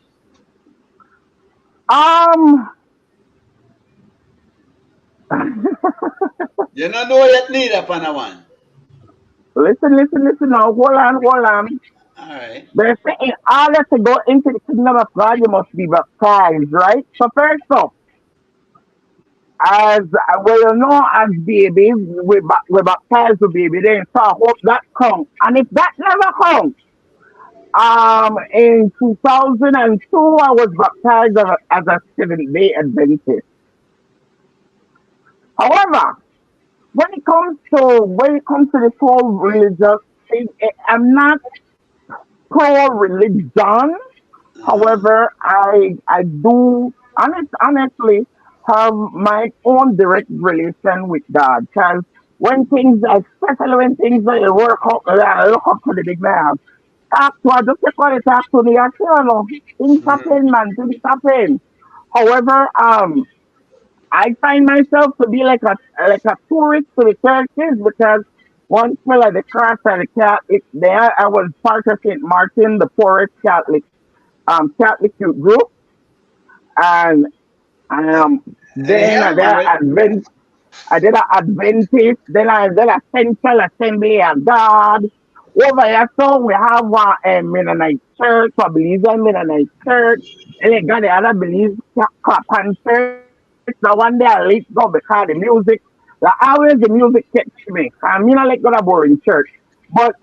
You don't know yet neither, Panawan. Listen now. Hold on. All right. They say in order to go into the kingdom of God, you must be baptized, right? So first off, as well, you know, as babies, we baptize the baby. Then so I hope that comes. And if that never comes, in 2002, I was baptized as a Seventh-day Adventist. However, when it comes to this whole religious thing, I'm not pro-religion. However, I do honestly have my own direct relation with God. Because especially when things don't work out, I look up to the big man. I just talk to the actual. Things happen, man. Things happen. However, I find myself to be like a tourist to the churches because once fell at the cross and the Catholic there, I was part of St. Martin, the poorest Catholic youth group, and then I did an Adventist, then I did a Central Assembly of God. Over here, so we have a Mennonite church, a Belizean Mennonite church, and they got the other Belize Capan church. So one day I let go because the music, always the music catch me. I mean, I like got a boring church. But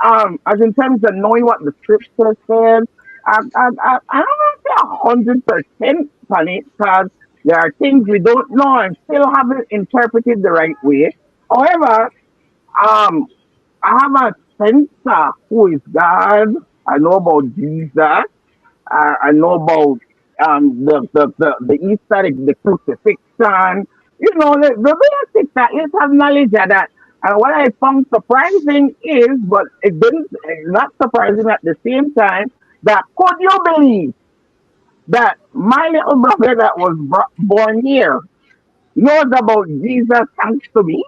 as in terms of knowing what the scripture says, I don't want to say 100% on it because there are things we don't know and still haven't interpreted the right way. However, I have a sense of who is God. I know about Jesus. I know about the Easter, the crucifixion. You know, the basics that you have knowledge of that. And what I found surprising is, but it's not surprising at the same time, that could you believe that my little brother that was born here knows about Jesus thanks to me.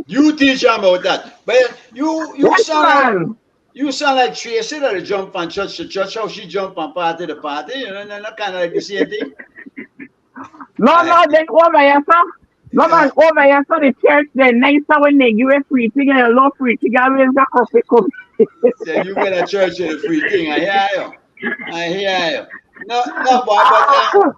You teach him about that. But you Yes, sound like man. Tracy that jump from church to church. How she jump from party to party, you know, not kind of like the same thing. No, I, no, then over here, sir. No, man, over here, so the church, they're nicer when they give a free thing and a low free thing. I always got coffee come. so you get a church with a free thing. I hear you. I hear you. No, no, boy, but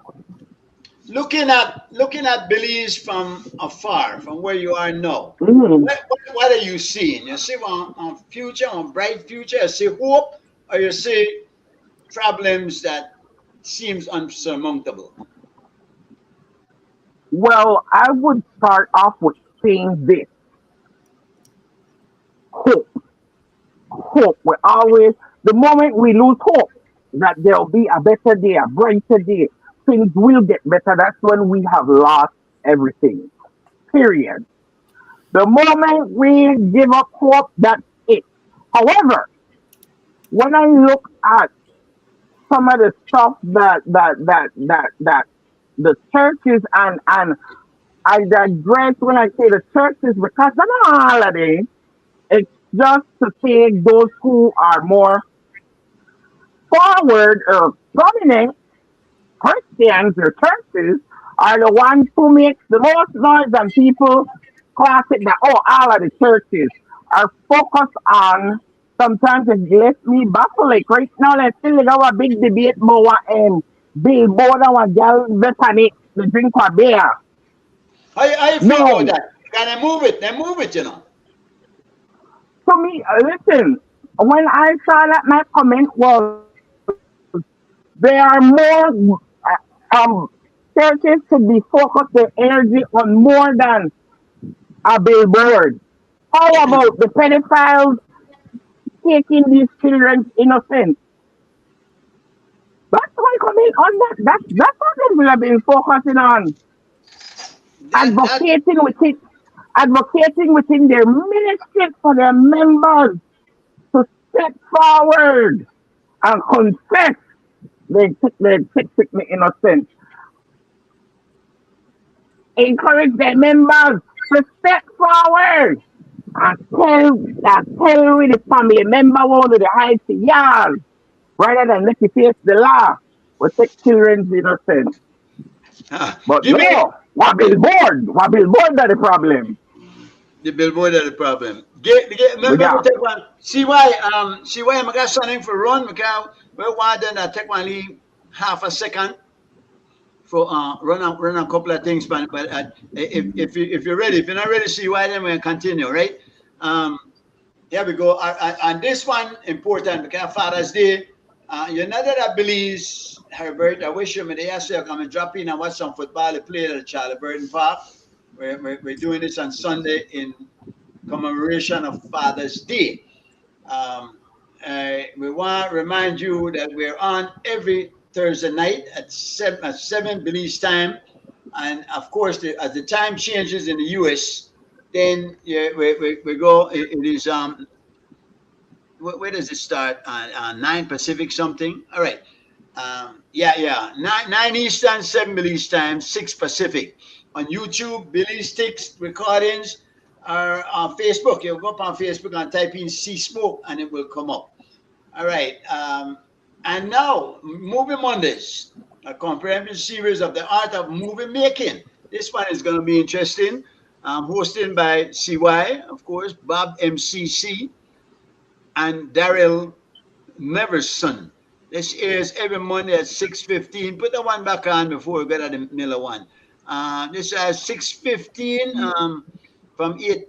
looking at Belize from afar, from where you are now, Mhm. what are you seeing? You see on future, on bright future, you see hope, or you see problems that seems unsurmountable? Well, I would start off with saying this hope. Hope. We always, the moment we lose hope that there'll be a better day, a brighter day, things will get better, that's when we have lost everything. Period. The moment we give up hope, that's it. However, when I look at some of the stuff that the churches and I digress when I say the churches because they're not holiday. It's just to take those who are more forward or prominent Christians or churches are the ones who make the most noise and people class it that all of the churches are focused on sometimes it left me baffled. Like right now let's still have a big debate about what billboard and what girl Bethany the drink a beer. How you feel about No. that? Can I move it? They move it, you know. To me, listen, when I saw that my comment was there are more churches should be focused their energy on more than a billboard. How about the pedophiles taking these children's innocence? That's my comment on that. That's what they will have been focusing on. That Advocating within advocating within their ministry for their members to step forward and confess they took me innocent. Encourage their members to step forward and tell with the family member one of the high yard rather than let you face the law. We take children's innocence. But give me no, what billboard are the problem. the billboard of the problem. Remember me Yeah. take one. See why I got something for run because we want then I take one leave half a second for run a couple of things, but if you're ready, if you're not ready, see why then we'll continue, right? Um, Here we go. And this one important because Father's Day. You know that I believe, Herbert, I wish you may ask you come and drop in and watch some football. They play at Charlie Burton Park. We're doing this on Sunday in commemoration of Father's Day. Um, we want to remind you that we're on every Thursday night at 7 Belize time. And of course, as the time changes in the US, then yeah, we go, it is where does it start? 9 Pacific something. All right. Yeah. Nine Eastern, 7 Belize time, 6 Pacific. On YouTube, Billy Sticks recordings are on Facebook. You go up on Facebook and type in "See Smoke" and it will come up. All right. And now, Movie Mondays, a comprehensive series of the art of movie making. This one is going to be interesting. Hosted by CY, of course, Bob MCC, and Daryl Neverson. This airs every Monday at 6:15. Put the one back on before we get at the Miller one. This is 6:15 from 8.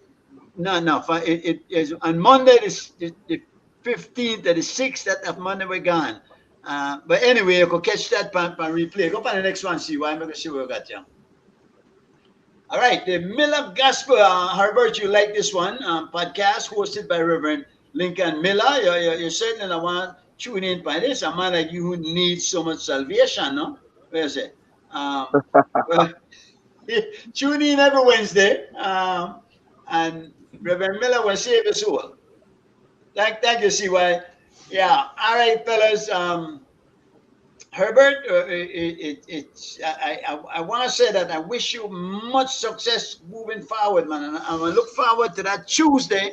No. It is on Monday, the 15th to the 6th. That Monday we're gone. But anyway, you can catch that on replay. Go on the next one, see why I'm going to see where we got you. All right, the Miller Gospel. Herbert, you like this one? Podcast hosted by Reverend Lincoln Miller. You're certainly the one tune in by this. A man like you who needs so much salvation, no? Where is it? Well, tune in every Wednesday. And Reverend Miller will save his soul. Thank you, CY. Yeah. All right, fellas. Herbert, I want to say that I wish you much success moving forward, man. And I look forward to that Tuesday.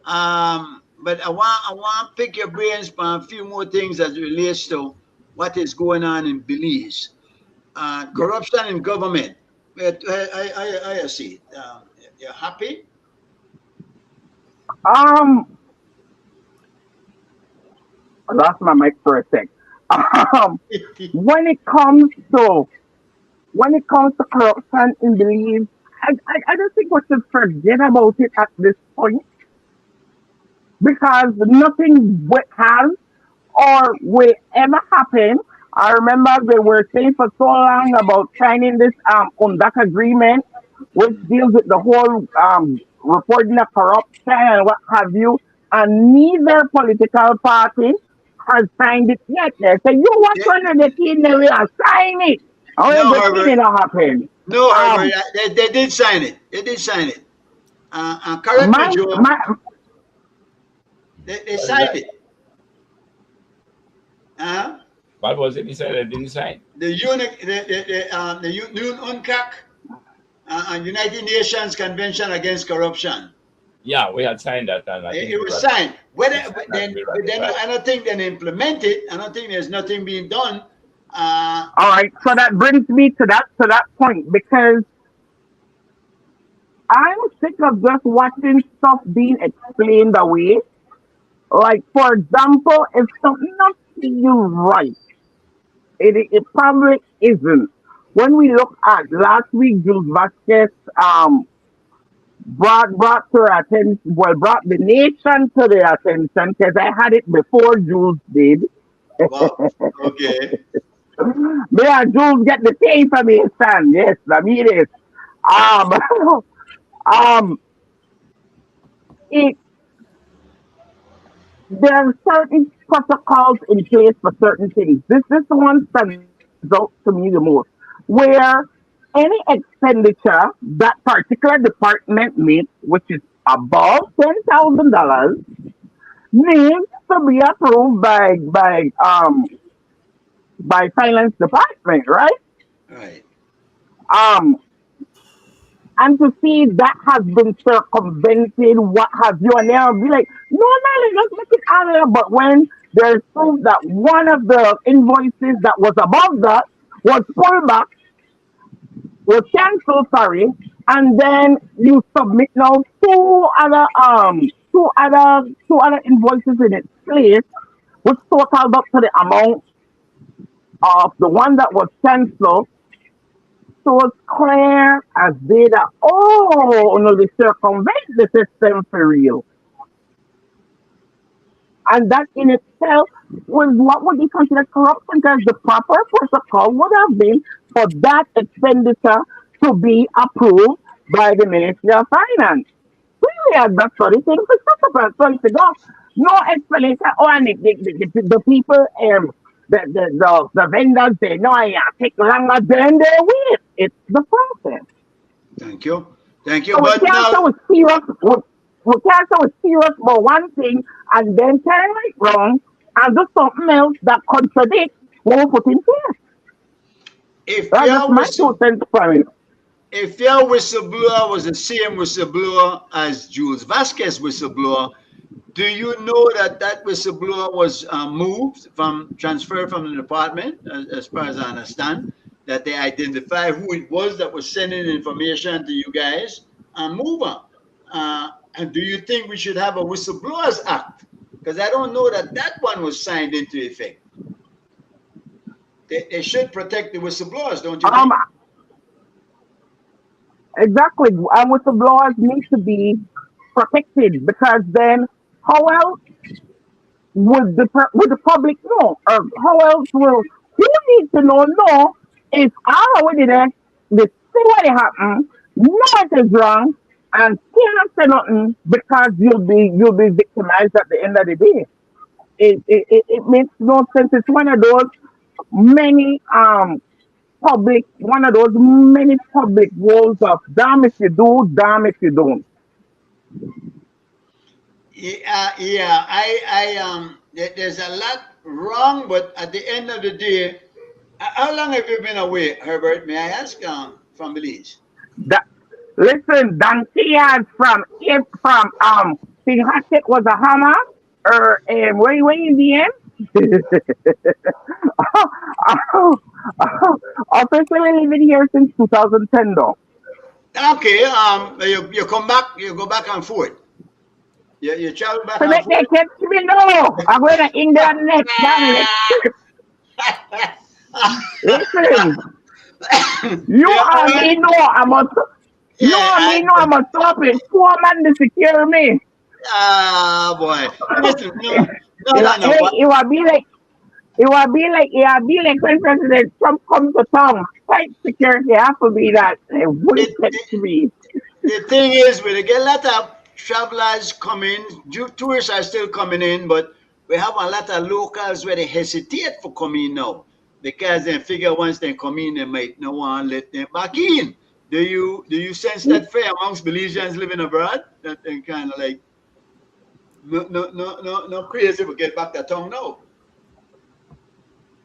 But I want to pick your brains on a few more things as it relates to what is going on in Belize. Yeah. Corruption in government. I see it. You're happy? Um, I lost my mic for a sec. Um, when it comes to corruption in Belize, I don't think we should forget about it at this point because nothing has or will ever happen. I remember they were saying for so long about signing this UNDAC agreement, which deals with the whole reporting of corruption and what have you, and neither political party has signed it yet. They say, you want Yeah. one of the thing, they will sign it. No, However, Herbert. it not happen. No, Herbert. Um, They did sign it. They did sign it. Correct me, my, Joe. my, They What is signed that? it. Uh, What was it he said I didn't sign? the UNIC, the UNCAC, United Nations Convention Against Corruption. Yeah, we had signed that, and I think It we was signed. we Whether, signed but and then, we but then ratified. I don't think they implement it. I don't think there's nothing being done. all right, so that brings me to that point because I'm sick of just watching stuff being explained away. Like, for example, if something not feels right, it probably isn't. When we look at last week, Jules Vasquez brought to our attention, well, brought the nation to their attention because I had it before Jules did. Wow. Okay. Me and Jules get the pay for me, son. Yes, I mean it. Um, um, it there are certain protocols in place for certain things. This one stands out to me the most, where any expenditure that particular department makes, which is above $10,000, needs to be approved by finance department, right? Right. Um, and to see that has been circumvented, what have you, and they'll be like, no, no, let's make it out there. But when there's proof that one of the invoices that was above that was pulled back, was canceled, sorry, and then you submit now two other invoices in its place, which totaled up to the amount of the one that was canceled. So it's clear as day that, oh, no, they circumvent the system for real. And that in itself was what would be considered corruption because the proper protocol would have been for that expenditure to be approved by the Ministry of Finance. We had that sort of thing for such a months ago. No explanation. Oh, and the people, the vendors, they know I take longer than they wait. It's the process. Thank you. Thank you. So we But can't now, say we're serious. We can't say we're serious about one thing and then turn it wrong and do something else that contradicts what we put in place. if That's just your my two whistle, cents for it. if your whistleblower was the same whistleblower as Jules Vasquez whistleblower, do you know that that whistleblower was moved from transferred from the department, as far as I understand, that they identify who it was that was sending information to you guys and move on. And do you think we should have a whistleblowers act? Because I don't know that that one was signed into effect. They should protect the whistleblowers, don't you Um, think? exactly. And whistleblowers need to be protected because then how else would the public know? Or how else will who needs to know? No, if I already there, they see what happened, know it is wrong, and can't say nothing because you'll be victimized at the end of the day. It makes no sense. It's one of those many many public roles of damn if you do, damn if you don't. Yeah, yeah. There's a lot wrong, but at the end of the day, how long have you been away, Herbert? May I ask? From Belize. That, listen, Dantias from Sinhatik was a hammer, or where in the end? Officially living here since 2010 though. Okay. You come back. You go back and forth. You travel back So and make they forth. catch me now. I'm going to England next time next trip. Listen, you Yeah, all and right. me know I must. You Yeah, and me know I must stop it. 4 man to secure me. boy. Listen, no, no, You know, no, no. hey, it will be like when President Trump comes to town. Tight security have to be that. Wouldn't The, catch the, me. the thing is, we get a lot of travelers coming. Tourists are still coming in, but we have a lot of locals where they hesitate for coming now because they figure once they come in, they might no one let them back in. Do you sense that fear amongst Belizeans living abroad? That they kind of like no crazy to get back to town now.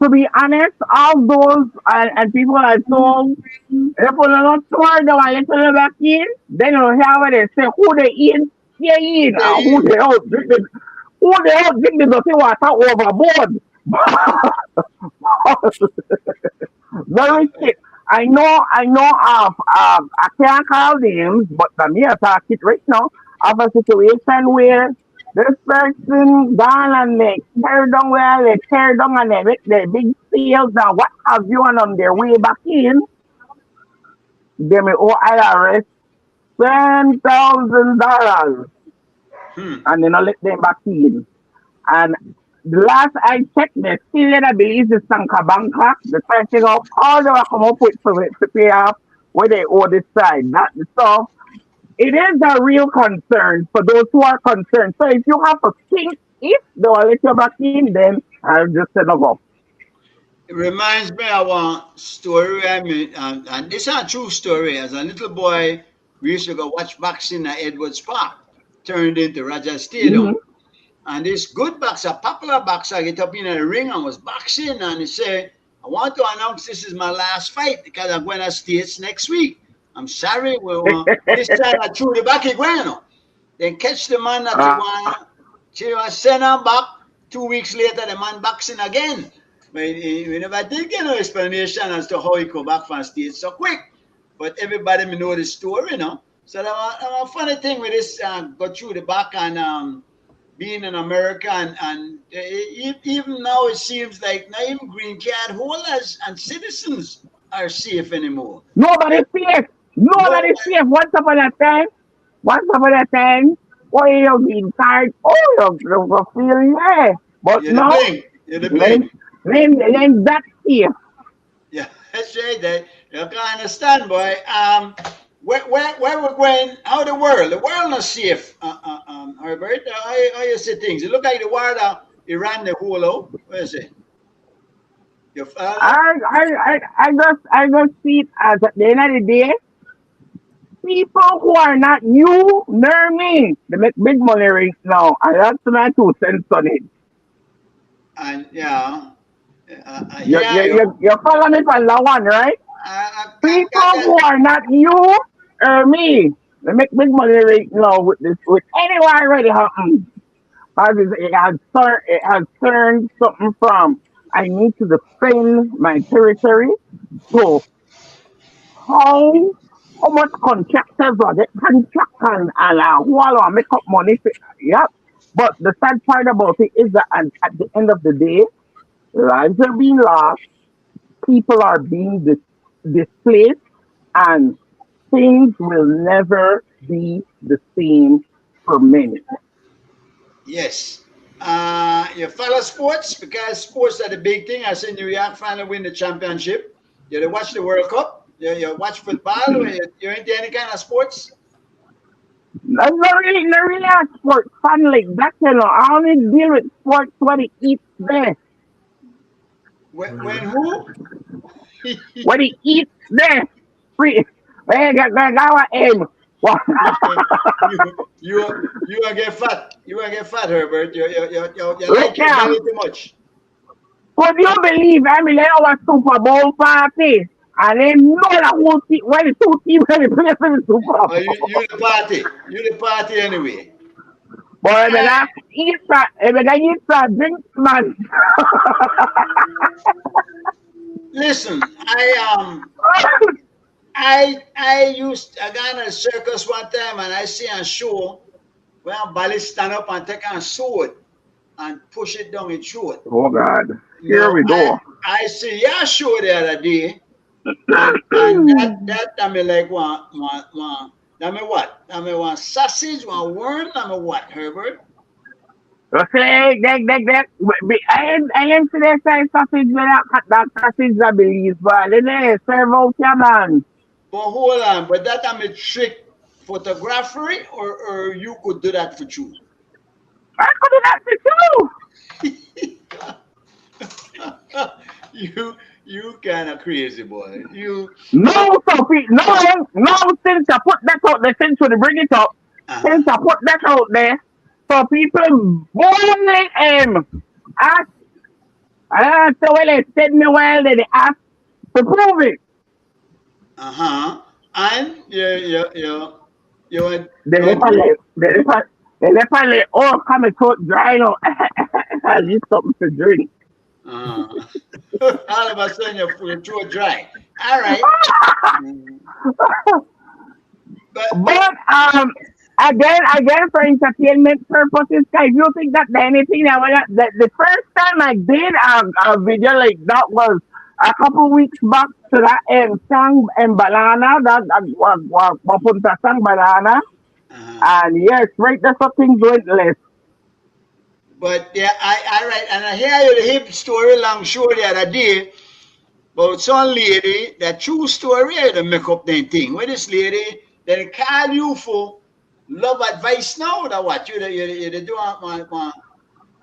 To be honest, all those and people are told if you don't tour them and let them back in, then you hear what they say who they in, stay in, Stay and who in. they out drink the dirty water overboard. Very sick. I know of I can't call names, but I'm here talk it right now of a situation where this person gone and they tear down where they tear down and they make their big sales and what have you and on their way back in, they may owe IRS $10,000 Hmm. and they not let them back in. And the last I checked, they still let I believe the Sanka Bangkok. The trying to figure out how they will come up with to pay off where they owe this side. That so it is a real concern for those who are concerned. So if you have to think if they will let you back in, then I'll just say no go. It reminds me of a story I mean, and this is a true story. As a little boy, we used to go watch boxing at Edwards Park, turned into Raja Mm-hmm. Stadium. And this good boxer, popular boxer, get up in the ring and was boxing, and he said, "I want to announce this is my last fight because I'm going to States next week. I'm sorry, this time I threw the back again. Then catch the man that you uh, want, send him back. 2 weeks later, the man boxing again. But we never did get no explanation as to how he come back from States so quick. But everybody may know the story, you know. So that was a funny thing with this go through the back and being in America, and even now it seems like not even green card holders and citizens are safe anymore. Nobody safe. No, Nobody safe. Once upon a time, oh, you've been tired. Oh, you're feeling yeah. But you're the now, blink, you're the then, blink. then that's safe. Yeah, that's right. That you can understand, boy. Where we're going? How the world not safe. Herbert, how you see things? It look like the world, Iran, the whole out. What is it? You follow? I just see it as at the end of the day, people who are not you, nor me, they make big money right now. And that's my 2 cents on it. And yeah, I You, hear you, you. you, you follow me for that one, right? I got People that. who are not you or me, they make big money right now with this, with anyone already happen. Because it has turned something from I need to defend my territory to how how much contractors are get contract and who all make up money. Yeah. But the sad part about it is that at the end of the day, lives are being lost, people are being displaced, and things will never be the same for many. Yes. You follow sports because sports are the big thing. I seen New York finally win the championship. You watch the World Cup. You watch football. You into any kind of sports? Not really a sport fan like that, you know. I only deal with sports when it eats there. When who? When it eats there. Free. Hey, got our aim. Well, You gonna get fat. You gonna get fat, Herbert. You like look your here. belly too much. Could you believe I mean, like our Super Bowl party? And then know the whole team, when the two teams going to play for the Super Oh, Bowl. you the party. You the party anyway. But I mean, I, I eat that drink, man. listen, I got in a circus one time and I see a show where Bali stand up and take a sword and push it down his throat. Oh, God. You Here know, we go. I see your show the other day, and that I mean like one I mean what? I mean one sausage, one worm, I mean what, Herbert? Okay, I am to the side sausage with that hot dog sausage, I believe, but then they serve out your man. But hold on, but that I mean trick photography or you could do that for you. I could have asked it too. You kind of crazy boy. You No, but Sophie, no, since I put that out there, since we bring it up, since uh-huh. I put that out there, so people boldly ask, I don't know when they send me well, they ask to prove it. Uh-huh. And you want They you want never to let, they never let, oh, come and talk dry now. I need something to drink. uh, all of a sudden your throat dry. All right. Mm. But But again, for entertainment purposes, guys, you think that anything that the first time I did a video like that was a couple weeks back to that song and banana that Papunta sang banana, uh-huh. and yes, right, that's something good list. But yeah, I right, and I hear you the hip story long show the other day about some lady, that true story, they make up them thing. Where this lady, they call you for love advice now, that what? You do want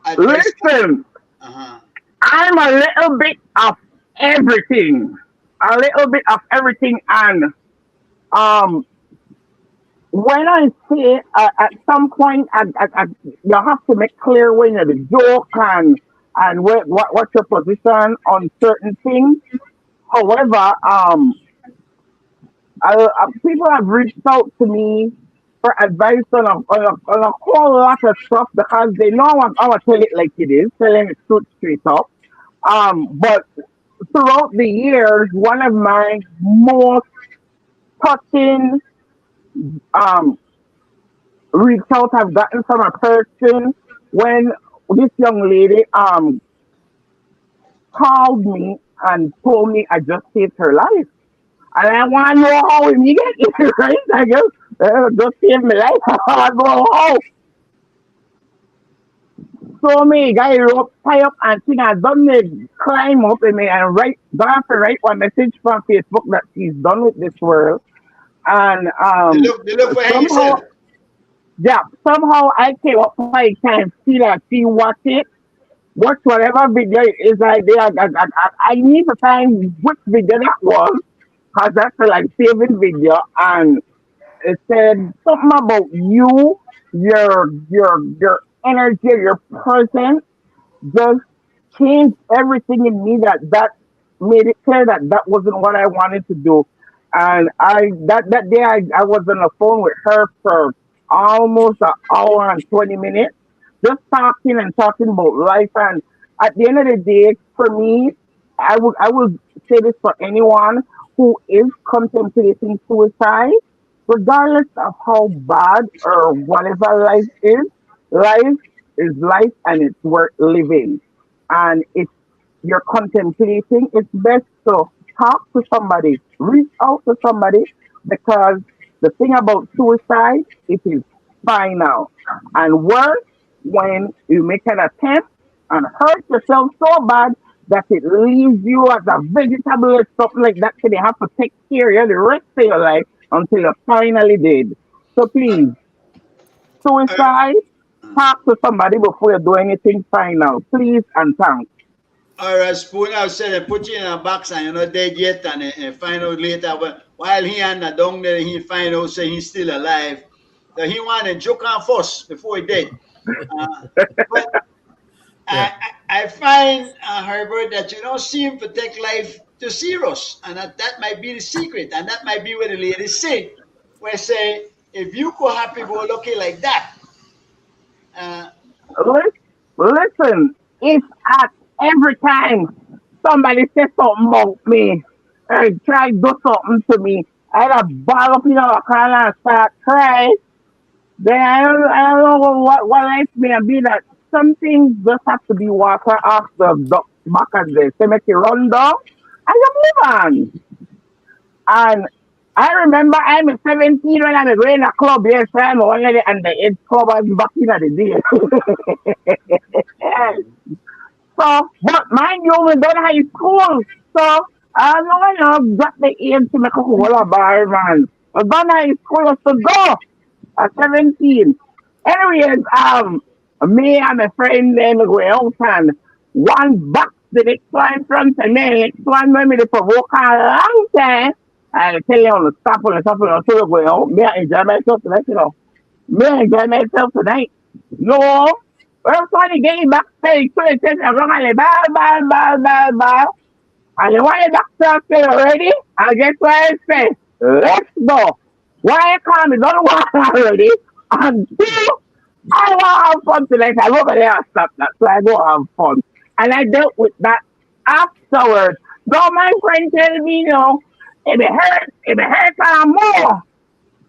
advice? Listen, Uh-huh. I'm a little bit of everything, and um when I say at some point, you have to make clear when you're the joke and what's your position on certain things. However, people have reached out to me for advice on a whole lot of stuff because they know I want to tell it like it is, telling it straight up. But throughout the years, one of my most touching um reach out I've gotten from a person when this young lady called me and told me I just saved her life. And I want to know how we get it, right? I guess just saved my life. I go, how? So me, guy rope, tie up and thing, I done me climb up and me and gonna have to write one message from Facebook that she's done with this world. And They look for somehow, himself. yeah, somehow I came up I can see that she watch it, watch whatever video is like there. I need to find which video that was, because that's like saving video, and it said something about you, your energy, your presence, just changed everything in me. That made it clear that that wasn't what I wanted to do. And that day I was on the phone with her for almost an hour and 20 minutes, just talking and talking about life. And at the end of the day, for me, I would say this for anyone who is contemplating suicide, regardless of how bad or whatever life is life and it's worth living. And if you're contemplating, it's best to talk to somebody, reach out to somebody, because the thing about suicide, it is final. And worse, when you make an attempt and hurt yourself so bad that it leaves you as a vegetable or something like that, so they have to take care of you the rest of your life until you're finally dead. So Uh, please, uh, suicide, talk to somebody before you do anything final. Please and thanks. or a spoon outside and put you in a box and you're not dead yet and find out later while he and the down there he find out say he's still alive. So he want to joke on first before he dead. Uh, but I, I find, Herbert, that you don't seem to take life too serious, and that might be the secret, and that might be what the ladies say. Where say, if you go happy go lucky like that, uh, Listen, if at every time somebody says something about me or try to do something to me, I'd have ball up in our corner and start crying. Then I don't know what life may be that some things just have to be water off the back of the cemetery run down and you move on. And I remember I'm 17 when I'm going to club, yes, I'm already and the age club was back in the day. So, but mind you, we done high school. So, I know I have got the age to make a whole bar, man. We done high school to go at 17. Anyways, me and my friend named go out and one box the next one from the next one when me the provoke a long time. I tell you on the stop on the go out. Me I enjoy myself tonight, you know. Me I enjoy myself tonight. No, we're trying to get backstage. So it says, I'm going to ball. And you want the doctor say already? And guess what I say? Let's go. Why I can't be done one already? And two, I want to have fun tonight. I go over there and stop that. So I go have fun. And I dealt with that afterwards. So my friend tell me, you know, if it hurts more.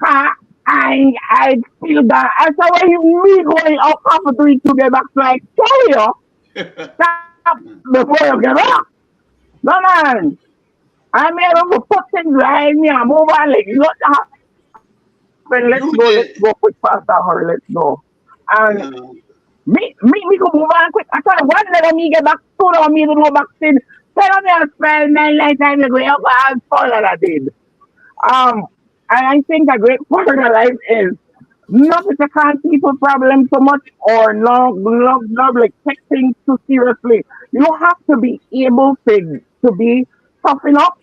Uh, I feel that. I said, when you me going out after 3 to get back, so I tell you, stop before you get up. No, man. I'm able to put things right me and move on. Like, not happen. Let's go quick, you faster, did, hurry, let's go. And uh, me go move on quick. I thought one let me get back, two let me to go back in. Tell me I spend 9 time to go up and fall that I did. Um, and I think a great part of life is not to take on people problems so much or not like take things too seriously. You have to be able to be tough enough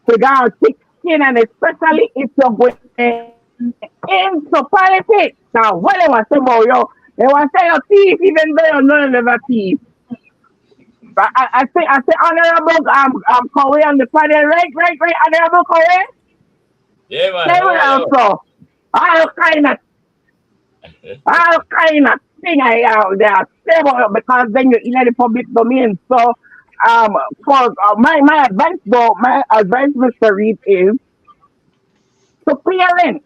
to go and thick skin and especially if you're going into politics. Now what they want to say about you, they want to say you're thief even though you're not never thief. But I say honorable Corey on the panel, right, honorable Corey. Yeah, man. They How will are you? also all kind of all kind of thing I there say about it because then you're in the public domain. So um for my advice though, my advice, Mr. Reed, is to parents.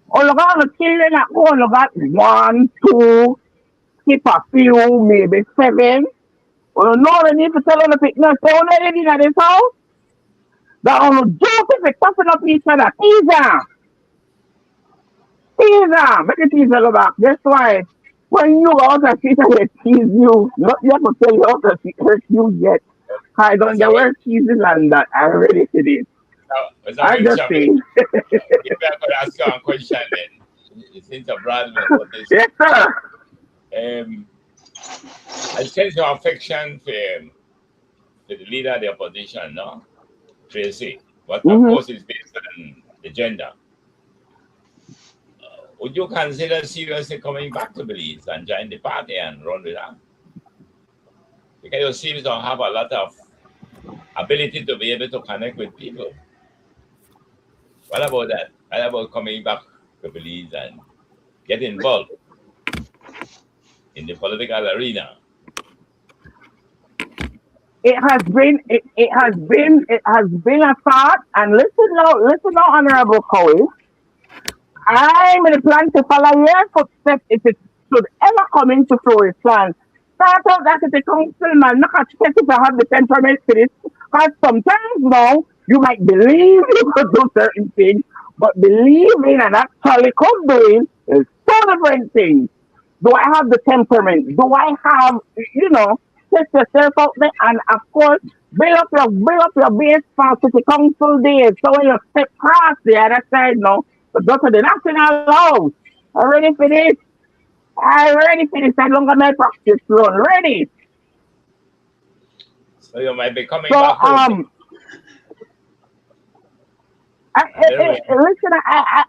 Or look at the children at home, look at one, two, skip a few, maybe seven. Well, no, they need to tell on the fitness. So when they live in this house, the Joseph is toughen up each other. Teaser, make it teaser go back. That's why when you go out and see they tease you, not yet to tell you how to hurt you yet. I don't Mr. get where teasing and that. I already see it. Mr. I just Wilson, say, if I could ask you a question then, since you brought me about this, yes, sir. um, I sense your affection for the leader of the opposition, no? Tracy. But of Mm-hmm. course, it's based on the gender. Would you consider seriously coming back to Belize and join the party and run with her? Because you seem to have a lot of ability to be able to connect with people. What about that? What about coming back to Belize and get involved in the political arena? It has been a thought. And listen now, Honorable Cowie. I'm in a plan to follow your footsteps if it should ever come into fruition. Start out as a councilman, not expect to have the temperament for this. Because sometimes now you might believe you could do certain things, but believing and actually could doing is two different things. Do I have the temperament? Do I have, set yourself out there and of course build up your base for city council days. So when you step past the other side now, to go to the national house. I'm ready for this. I'm ready for this. I longer my practice run. Ready. So you might be coming So back home. I, And then we, listen,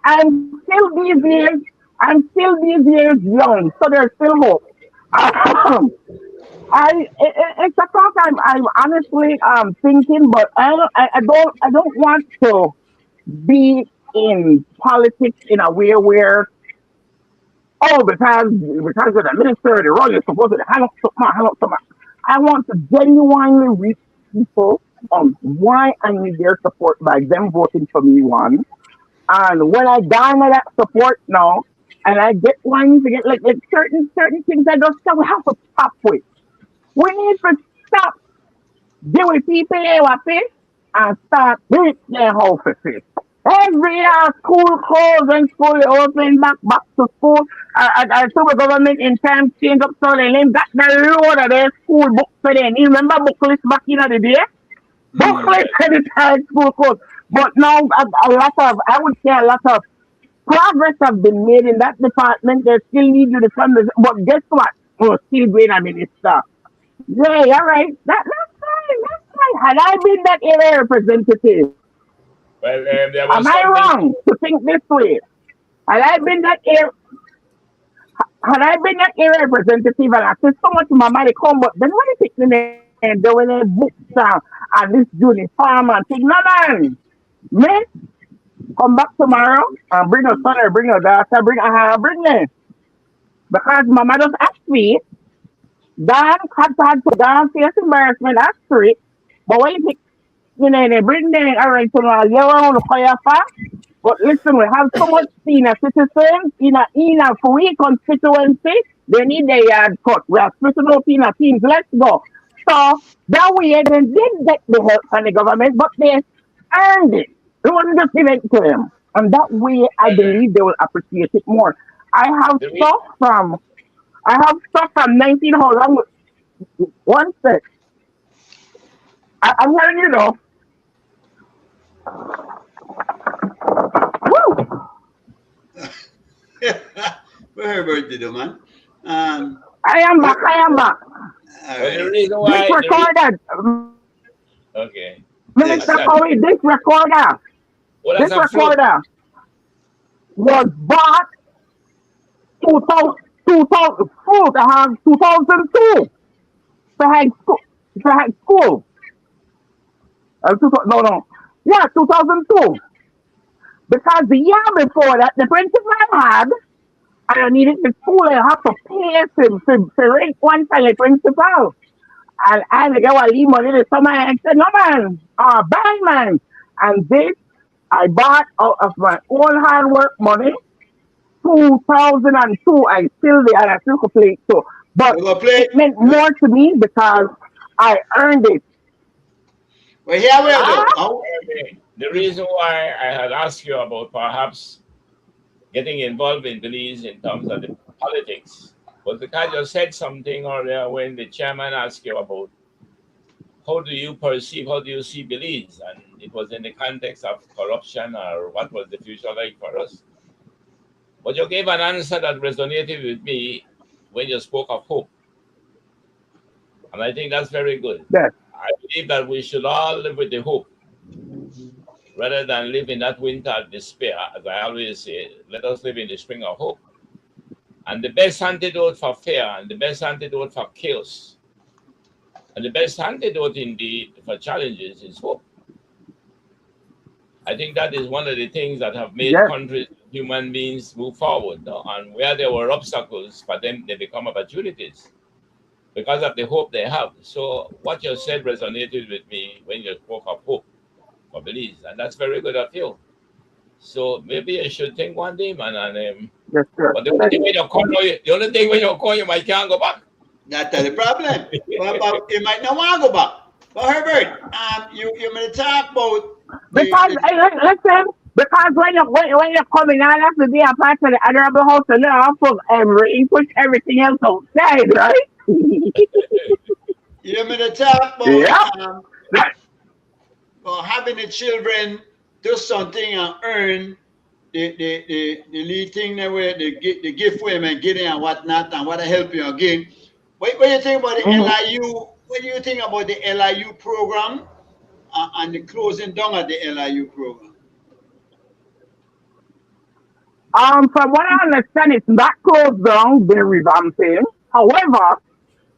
I'm still these days. I'm still these years young, so there's still hope. It's a thought I'm honestly thinking, but I don't want to be in politics in a way where, oh, because of the minister or the royal, you're supposed to hang up something. I want to genuinely reach people on why I need their support by them voting for me one. And when I garner that support now, and I get one to get like certain things I just say we have to stop with. We need to stop giving people their face and start doing their houses. Every year, school closed and school open back to school. I saw the government in time change up so they got the load of their school books for them. You remember booklets back in the day? Mm. Booklets for the time school closed. But now a lot of, I would say a lot of progress have been made in that department. They still need you to come. But guess what? Oh, still being a minister. Yeah, all right. That's fine. That's fine. Had I been that area representative, Well, there am was I something. wrong to think this way? Had I been that area, had I been that area representative and I said so much my money come, but then when they pick me and doing a book and this uniform and thing, no man, me come back tomorrow and bring a son or bring a daughter, bring a hand, bring them. Because mama just asked me, Dan had to dance face embarrassment, that's straight. But when you pick, they bring them around to my yellow the fire fast. But listen, we have so much senior citizens in a free constituency. They need their yard cut. We are splitting up in a teams. Let's go. So that way they did get the help from the government, but they earned it. It wasn't just given to them. And that way I Well, believe they will appreciate it more. I have the re- stuff from I have stuff from 19 how long one sec. I'm telling you though. Woo! What Herbert did, man. Um, I am back. what, I am back. all well, the right. reason This why recorded, okay, Yes. Minister what's that? Corey, Well, this that's a fruit. recorder was bought 2000, 2002 for high school. For high school. No, no. Yeah, 2002. Because the year before that, the principal had, and I needed the school, I have to pay to rent one time the principal. And I had to go and leave money to somebody and said, no man, buy man. And this I bought out of my own hard work money, 2002. I still there and I still could play it too. But You go play. it meant more to me because I earned it. Well, here we Ah, go. Oh, Okay. The reason why I had asked you about perhaps getting involved in Belize in terms of the politics was because you said something earlier when the chairman asked you about how do you see Belize, and it was in the context of corruption or what was the future like for us. But you gave an answer that resonated with me when you spoke of hope, and I think that's very good. yes, I believe that we should all live with the hope rather than live in that winter of despair. As I always say, let us live in the spring of hope. And the best antidote for fear and the best antidote for chaos and the best antidote indeed for challenges is hope. I think that is one of the things that have made yes, countries, human beings move forward. No? And where there were obstacles for them, they become opportunities because of the hope they have. So what you said resonated with me when you spoke of hope for Belize, and that's very good of you. So maybe you should think one day, man. And yes, sir. but the only thing when you call, the only thing when you call, you might can't go back. that's the problem. But you might not want to go back. But Herbert, you may talk about Because the listen, because when you're coming out have to be a part of the honorable house and now push everything else outside, right? you may talk about Yeah. having the children do something and earn the lead thing that where the gift for him and getting and whatnot and what I help you again. What do you think about the Mm-hmm. LIU? What do you think about the LIU program and the closing down of the LIU program? From what I understand, it's not closed down, they're revamping. However,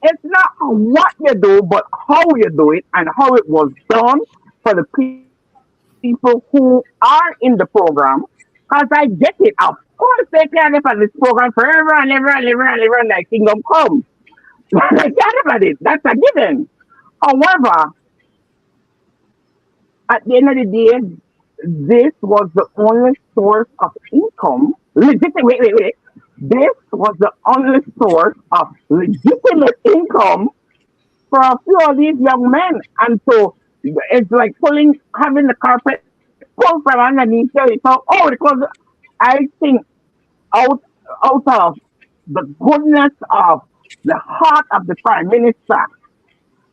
it's not what you do, but how you do it and how it was done for the people who are in the program. Because I get it. Of course, they can live on this program forever and ever and ever and ever and like kingdom come. They can't live on it. That's a given. However, at the end of the day, this was the only source of income. Wait. This was the only source of legitimate income for a few of these young men. And so it's like having the carpet pulled from underneath you. So, because I think out, out of the goodness of the heart of the prime minister,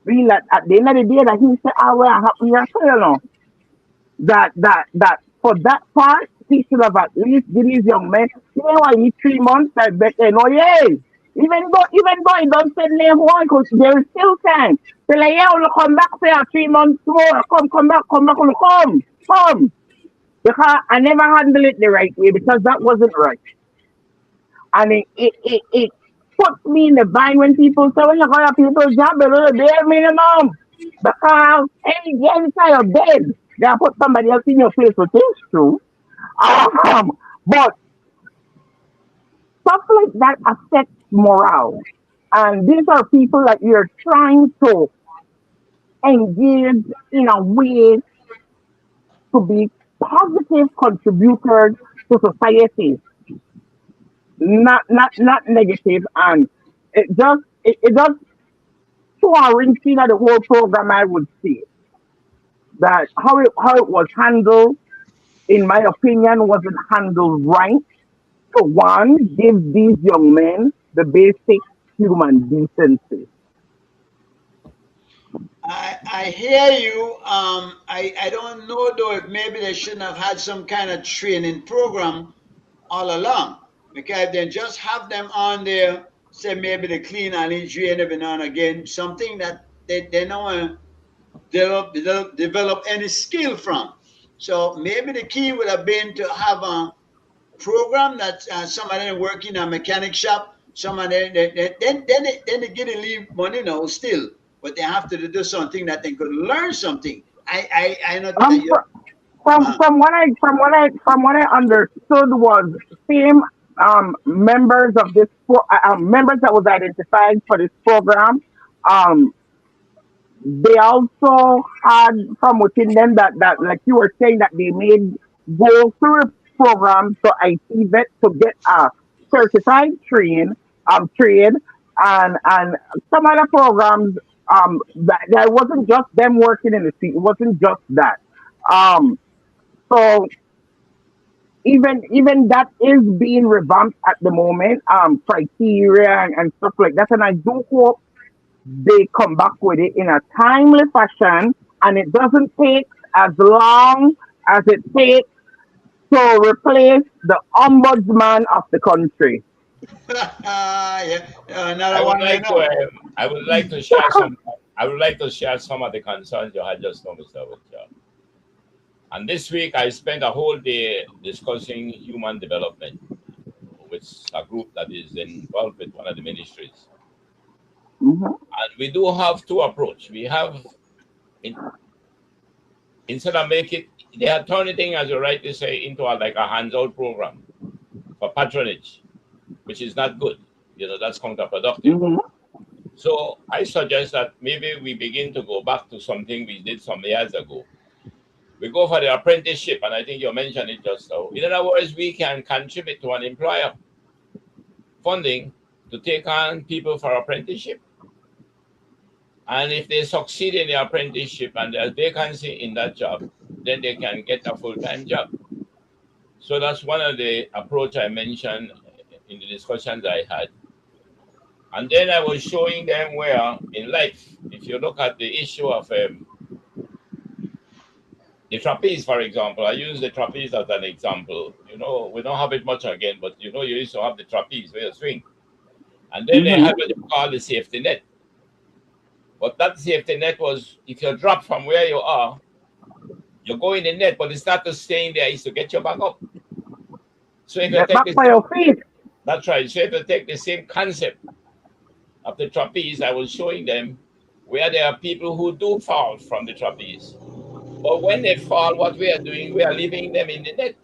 being that at the end of the day that he said, "I will happen here, so you know that for that part he should have at least give these young men, you know what, in 3 months, I bet they know, yeah. Even though he don't send them one, because there is still time. They're like, yeah, we'll come back for 3 months more. Come. Because I never handled it the right way because that wasn't right. And it puts me in the bind when people say, when you got people job below the bare minimum. Because any kind of dead, they put somebody else in your place, which is true. But stuff like that affects morale. And these are people that you're trying to engage in a way to be positive contributors to society, not negative. And it just to a ring of the whole program, I would say that how it was handled, in my opinion, wasn't handled right. To one, give these young men the basic human decency. I hear you. I don't know though if maybe they shouldn't have had some kind of training program all along, because they just have them on there, say maybe they clean and drain every now and again, something that they don't want to develop any skill from. So maybe the key would have been to have a program that some of them work in a mechanic shop. Some of them then they get to leave money now still, but they have to do something that they could learn something. I know that Um, you. fr- Uh, from what I understood was same members of members that was identified for this program. Um, they also had from within them that like you were saying that they made go through a program to IT vet to get a certified trade and some other programs that wasn't just them working in the street. It wasn't just that. Um, so even that is being revamped at the moment, criteria and stuff like that. And I do hope they come back with it in a timely fashion and it doesn't take as long as it takes to replace the ombudsman of the country. yeah, I another would one I like to. know. I would like to share some. I would like to share some of the concerns you had just now, Mr. Witcher. And this week, I spent a whole day discussing human development with a group that is involved with one of the ministries. Mhm. And we do have two approach. We have in, instead of make it, they are turning thing, as you rightly say, into like a hands-out program for patronage, which is not good. That's counterproductive. Mhm. So I suggest that maybe we begin to go back to something we did some years ago. We go for the apprenticeship, and I think you mentioned it just now. In other words, we can contribute to an employer funding to take on people for apprenticeship. And if they succeed in the apprenticeship and there's vacancy in that job, then they can get a full-time job. So that's one of the approach I mentioned in the discussions I had. And then I was showing them where in life, if you look at the issue of the trapeze, for example, I use the trapeze as an example. We don't have it much again, but you used to have the trapeze where you swing. And then they Mhm. had what you call the safety net. But that safety net was if you drop from where you are, you go in the net, but it's not to stay in there, it's to get you back up. So if you Get take back the for your feet. that's right. So if you take the same concept of the trapeze, I was showing them where there are people who do fall from the trapeze. But when they fall, what we are doing, we are leaving them in the net.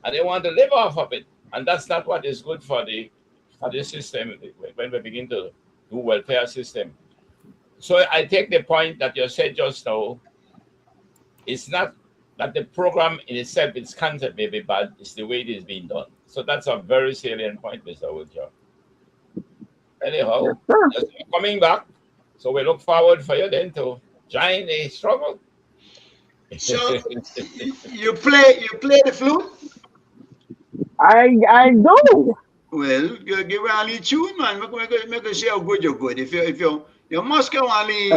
And they want to live off of it. And that's not what is good for the system when we begin to do welfare system. So I take the point that you said just now. It's not that the program in itself, its concept may be bad, it's the way it is being done. So that's a very salient point, Mr. Woodjoe. Yes, Anyhow, sir. as you're coming back, so we look forward for you then to join the struggle. So you play the flute? I do. Well, give Ali tune, man. Make see how good you're good. If you must go Ali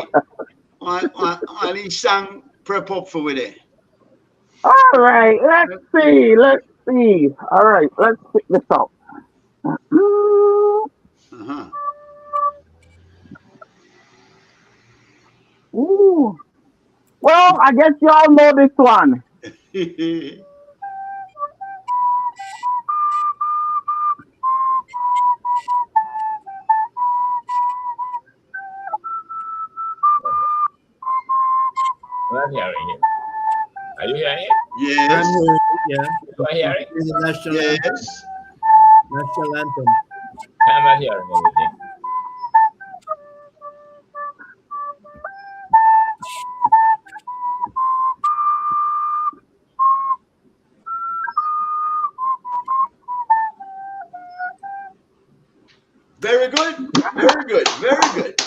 sang prep up for with it. All right, let's see. Let's see. All right, let's pick this up. Mm, Uh-huh. ooh. Well, I guess y'all know this one. I'm not hearing it. Are you hearing it? I'm Yes. here. Yeah. You are hearing? The Yes. national anthem. I'm not hearing anything. Very good. Very good. Very good.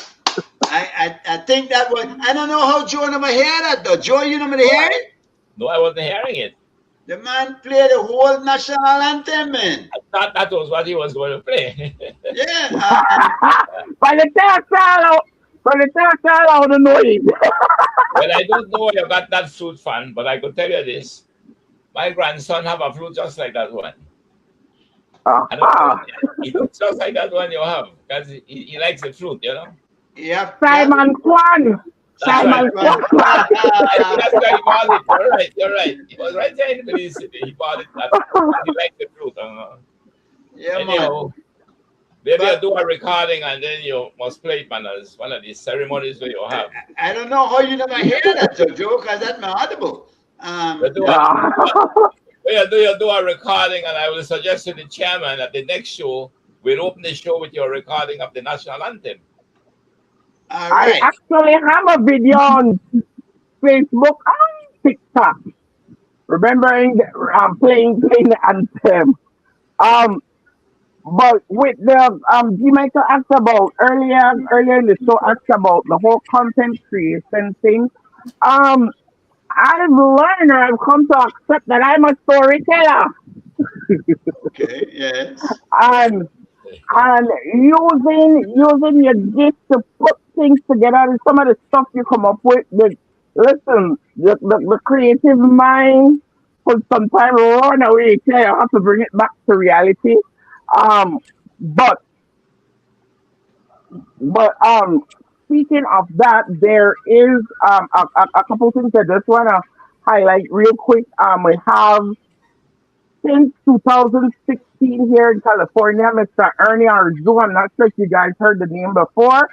I think that was. I don't know how Joe never hear that though. Joe, you never hear it? No, I wasn't hearing it. The man played the whole national anthem, man. I thought that was what he was going to play. Yeah. By the time I don't know it. Well, I don't know where you got that flute fan, but I could tell you this. My grandson have a flute just like that one. And it looks just like that one you have because he likes the flute, you know. Yeah. Simon Kwan. That's Simon right. Kwan. That's why he bought it. You're right. You're right. He was right there in the Belize City. He bought it. He likes the flute. Yeah, man. Anyhow, maybe you But do a recording and then you must play it, man, as one of these ceremonies where you have. I don't know how you never hear that, Joe, because that's not audible. You do Yeah. you do a recording, and I will suggest to the chairman at the next show, we'll open the show with your recording of the national anthem. All I right. actually have a video on Facebook and TikTok. Remembering playing the anthem. Um, but with the G Michael asked about earlier in the show asked about the whole content creation thing. Um, I've learned or I've come to accept that I'm a storyteller Okay. Yes. and and using your gift to put things together and some of the stuff you come up with. Listen, the creative mind will sometimes run away. You have to bring it back to reality. Um, but but speaking of that, there is a couple things I just wanna highlight real quick. We have since 2016 here in California, Mr. Ernie Arzu. I'm not sure if you guys heard the name before.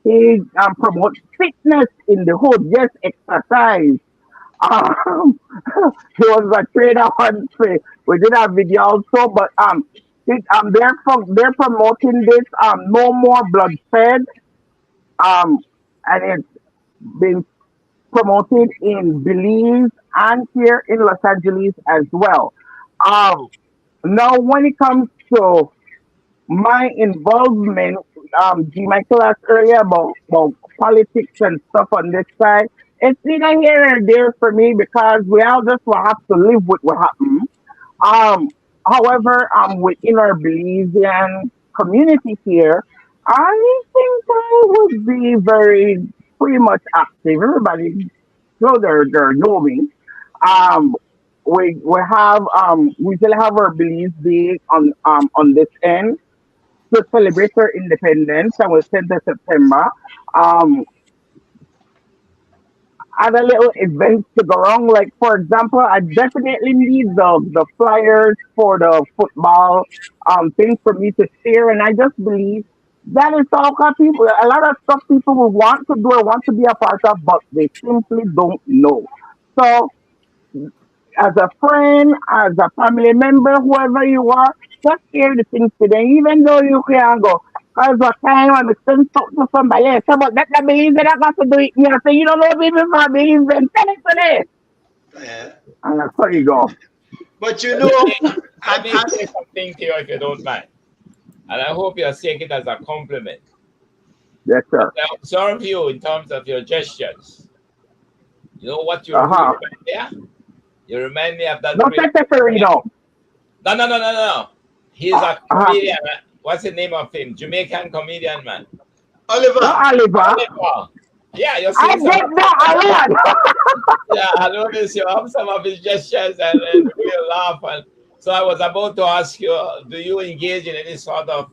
He promotes fitness in the hood. Yes, exercise. Um, he was a trainer once. We did a video also, but they're promoting this no more bloodshed. Um, and it's been promoted in Belize and here in Los Angeles as well. Um, Now, when it comes to my involvement, G. Michael asked earlier about politics and stuff on this side. It's neither here nor there for me because we all just will have to live with what happened. Um, However, within our Belizean community here, I think I would be very pretty much active. Everybody know they're know me. Um, we still have our Belize Day on this end to celebrate our independence, and we 10th of September. Um, other little events to go wrong. Like for example, I definitely need the flyers for the football things for me to share, and I just believe that is all kind of people. A lot of stuff people will want to do or want to be a part of, but they simply don't know. So as a friend, as a family member, whoever you are, just share the things to them, even though you can't go. Because what time when we send something to somebody else, so, but that means that I got to do it. You know, so you don't know people for being then tell it to them. Yeah. And that's how you go. But Let let I'm, me I'm say something to you if you don't mind. And I hope you'll take it as a compliment. Yes, As sir. I observe you in terms of your gestures, you know what you Uh-huh. remind me of? You remind me of that No great secretary, comedian. no. No. He's a Uh-huh. comedian. What's the name of him? Jamaican comedian, man. Not Oliver. Oliver. Oliver. Yeah, you I see some get of that a lot. yeah, I noticed you have some of his gestures and we laugh. And so I was about to ask you, do you engage in any sort of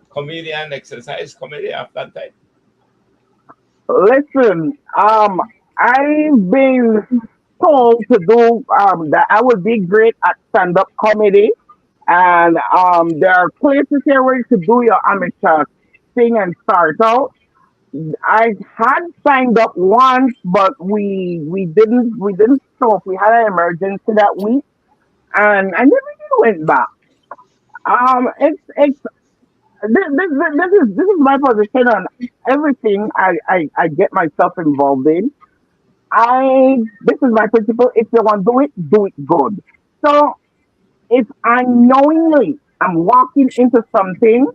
comedian exercise comedy of that type? Listen, I've been told to do that I would be great at stand up comedy. And there are places here where you could do your amateur thing and start out. I had signed up once, but we didn't show up. We had an emergency that week, and I never really went back. It's this is my position on everything I get myself involved in. I This is my principle. If you want to do it good. So if unknowingly I'm walking into something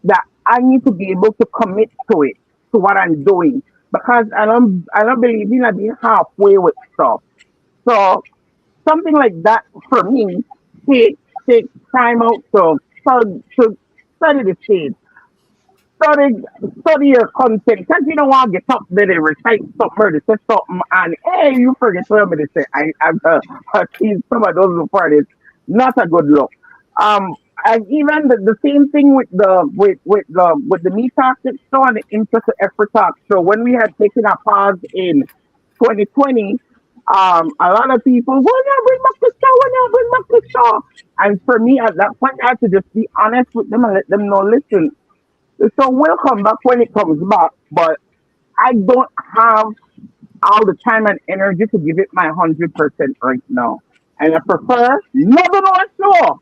that I need to be able to commit to it, to what I'm doing, because I don't believe in being halfway with stuff. So something like that for me take take time out to study the stage, study study your content, because you don't want to get up there and recite something or to say something and hey you forget what me to say. I've seen some of those before. It's not a good look. And even the same thing with the Me Talk show and the Interest to Effort Talk show. When we had taken a pause in 2020, a lot of people, well, now bring back the show, well, now bring back the show. And for me, at that point, I had to just be honest with them and let them know, listen, the show will come back when it comes back, but I don't have all the time and energy to give it my 100% right now. And I prefer never know a show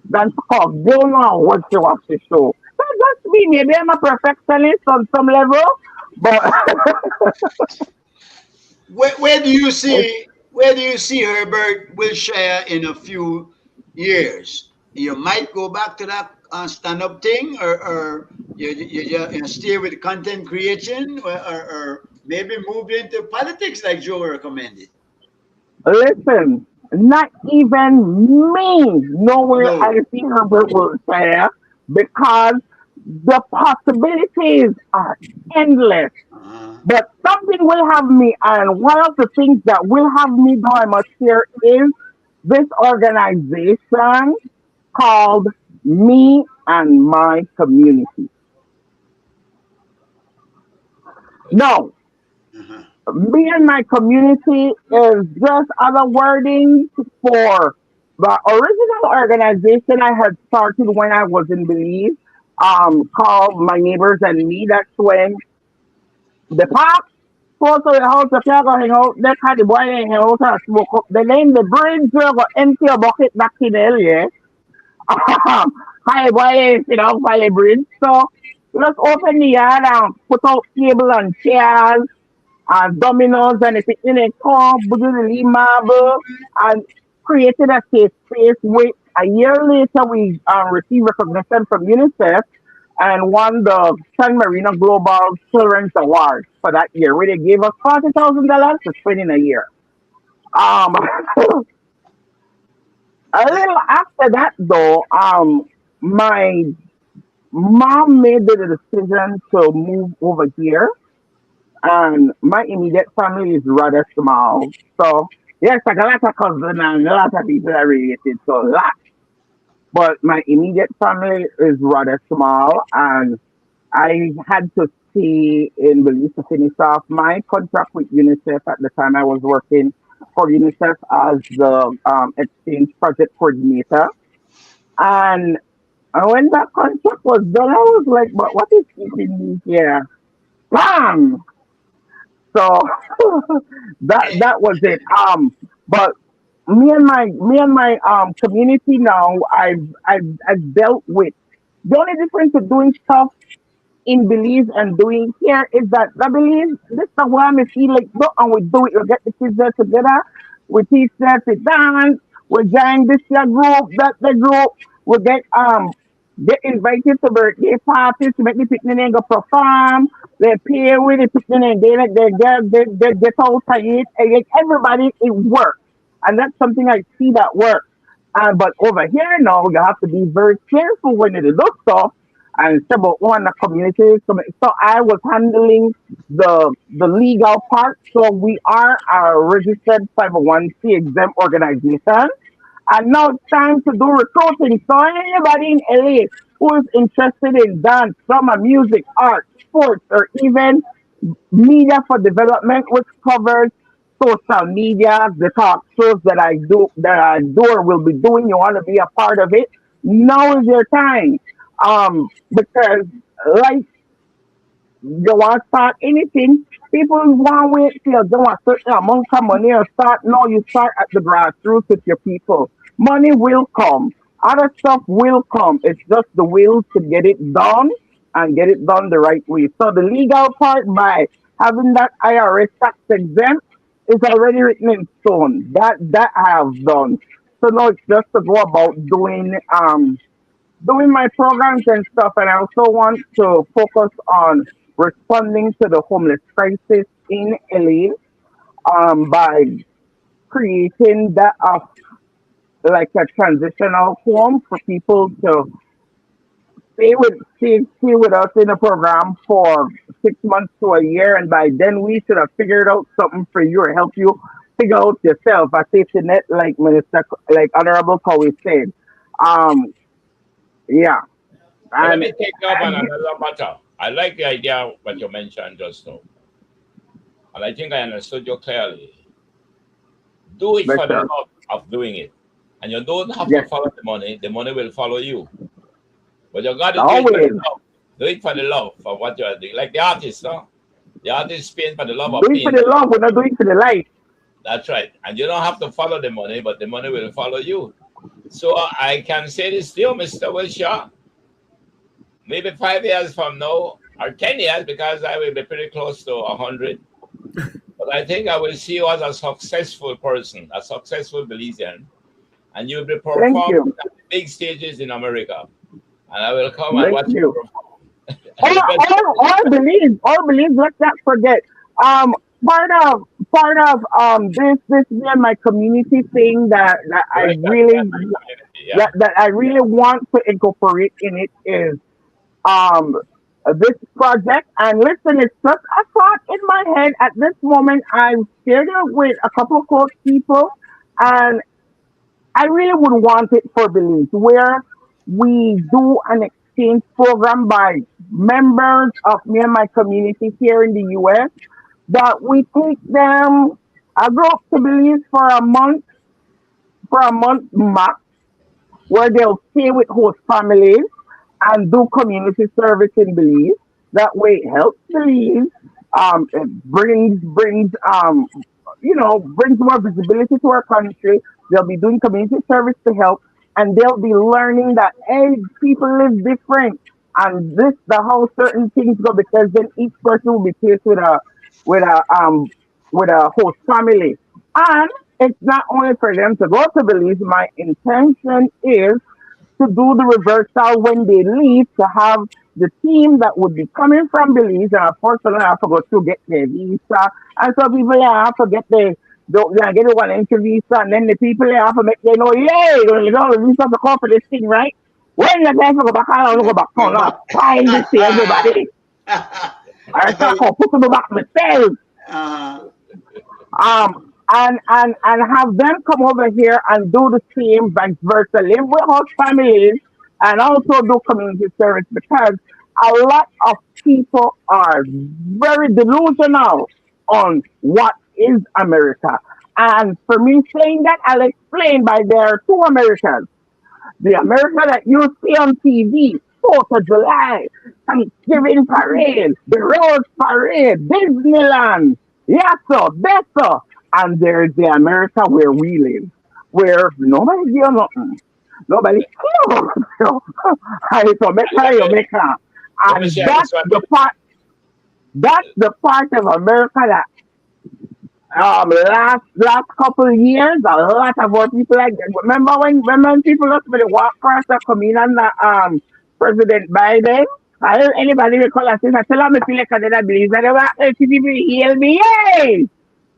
than to come. Don't know what to watch the show. So just me, maybe I'm a perfectionist on some level, but Where do you see Herbert Wilshire in a few years? You might go back to that stand-up thing, or you stay with content creation, or maybe move into politics like Joe recommended. listen, not even me nowhere No. I see Herbert will say because the possibilities are endless. Uh, But something will have me, and one of the things that will have me, though I must share, is this organization called Me and My Community. No, uh-huh. me and my community is just other wording for the original organization I had started when I was in Belize, called My Neighbors and Me. That's when the park go to the house, if you go hang out, that's how the boy hang out and smoke up. The name the bridge, you go empty a bucket back in the yeah. Hi boy, sit down by the bridge. So let's open the yard and put out table and chairs and dominoes and if it's in a car, put in the marble and created a safe space. With a year later, we received recognition from UNICEF and won the San Marino Global Children's Award for that year, where they gave us $40,000 to spend in a year. Um, a little after that, though, my mom made the decision to move over here and my immediate family is rather small. So yes, like a lot of cousins and a lot of people are related, so a lot. But my immediate family is rather small, and I had to community in Belize to finish off my contract with UNICEF. At the time, I was working for UNICEF as the exchange project coordinator. And when that contract was done, I was like, but what is keeping me here? Bam! So that was it. But me and my community now, I've dealt with the only difference of doing stuff in Belize and doing here is that I believe this is why I feel like no, and we do it. We get the kids there together. We teach them to dance. We join this year group, that the group. We get invited to birthday parties to make the picnic and go perform. They pay with the picnic and they get all tired. And like everybody it works. And that's something I see that work. But over here now, you have to be very careful when you do stuff and several one the communities. So I was handling the legal part. So we are a registered 501c exempt organization. And now it's time to do recruiting. So anybody in LA who is interested in dance, drama, music, art, sports, or even media for development, which covers social media, the talk shows that I do or will be doing. You want to be a part of it? Now is your time. Because like you want to start anything, people want to wait till they want a certain amount of money or start. No, you start at the grassroots with your people. Money will come. Other stuff will come. It's just the will to get it done and get it done the right way. So the legal part by having that IRS tax exempt is already written in stone. That I have done. So now it's just to go about doing my programs and stuff, and I also want to focus on responding to the homeless crisis in LA by creating that like a transitional home for people to stay with us in a program for 6 months to a year, and by then we should have figured out something for you or help you figure out yourself a safety net, like Honorable Cowie said. Um, yeah, But let and me take up on another matter. I like the idea what you mentioned just now, and I think I understood you clearly. Do it for the better. love of doing it, and you don't have to Yes, follow the money. The money will follow you, but you got to do it for the always love. Do it for the love for what you are doing. Like the artist, no? The artist paint for the love do of it for the painting. love. We're not doing it for the life. That's right, and you don't have to follow the money, but the money will follow you. So I can say this to you, Mr. Wilshire, maybe 5 years from now, or 10 years, because I will be pretty close to 100. But I think I will see you as a successful person, a successful Belizean, and you'll be Thank performing you. at the big stages in America. And I will come and Thank watch you you. perform. And the best All believe. Let's not forget. Um, part of this me and my community thing that I right at really that community, yeah. that I really want to incorporate in it is um this project. And listen, it's just a thought in my head at this moment. I've shared it with a couple of close people, and I really would want it for Belize, where we do an exchange program by members of me and my community here in the US, that we take them a group to Belize for a month max, where they'll stay with host families and do community service in Belize. That way it helps Belize. It brings more visibility to our country. They'll be doing community service to help, and they'll be learning that hey, people live different, and this the how certain things go, because then each person will be placed with a host family. And it's not only for them to go to Belize. My intention is to do the reversal when they leave, to have the team that would be coming from Belize, and unfortunately I have to go to get their visa. And so people they have to they get one entry visa, and then the people they have to make they know, yay, the visa to come for this thing, right? When the guys go back, I don't go back home. Go Now, back. time to see everybody. I start put to the back myself. uh, And have them come over here and do the same, vice versa, live with host families and also do community service, because a lot of people are very delusional on what is America. And for me saying that, I'll explain by there are two Americas. The America that you see on TV, 4th of July, Thanksgiving parade, the Rose Parade, Disneyland, yes, sir, that's sir. And there's the America where we live, where nobody give nothing. Nobody cares. So make Let her, you me make her. let me And share this one with that's the part of America that last couple of years, a lot of our people like that. Remember when people look for the walk across the coming on the President Biden? I don't anybody recall that since I tell them if you look at it, I believe that they were people heal me. Yay!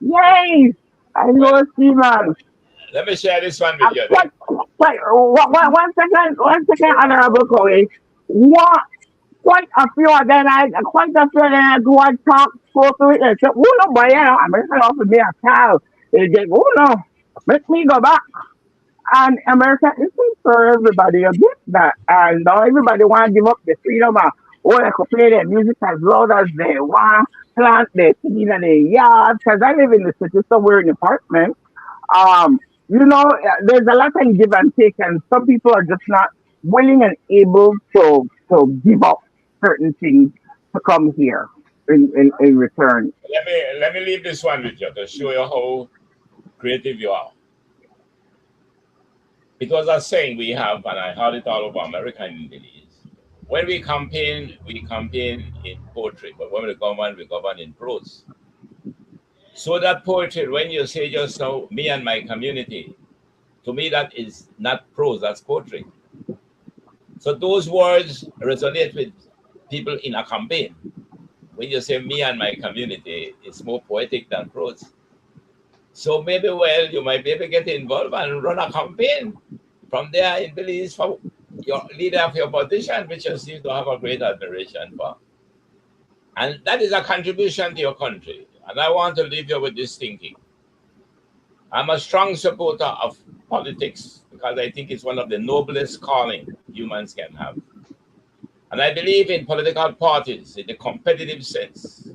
Yay! I well, know see man. let me share this one with you then. One second, Honorable Coe. What quite a few of them I go and talk spoke to it and say, oh no boy, you know, America offered me a cow. They get, oh no, make me go back. And America isn't for everybody. You get that. And now everybody want to give up the freedom of, oh, they could play their music as loud as they want, plant their seed in their yard. Because I live in the city, so we're in apartment. There's a lot of give and take, and some people are just not willing and able to give up certain things to come here in return. Let me leave this one with you to show you how creative you are. Because a saying we have, and I heard it all over America and Belize. When we campaign in poetry, but when we govern in prose. So that poetry, when you say just now, me and my community, to me that is not prose, that's poetry. So those words resonate with people in a campaign. When you say me and my community, it's more poetic than prose. So maybe, you might be able to get involved and run a campaign from there in Belize for your leader of your position, which you seem to have a great admiration for. And that is a contribution to your country. And I want to leave you with this thinking. I'm a strong supporter of politics because I think it's one of the noblest calling humans can have. And I believe in political parties in the competitive sense.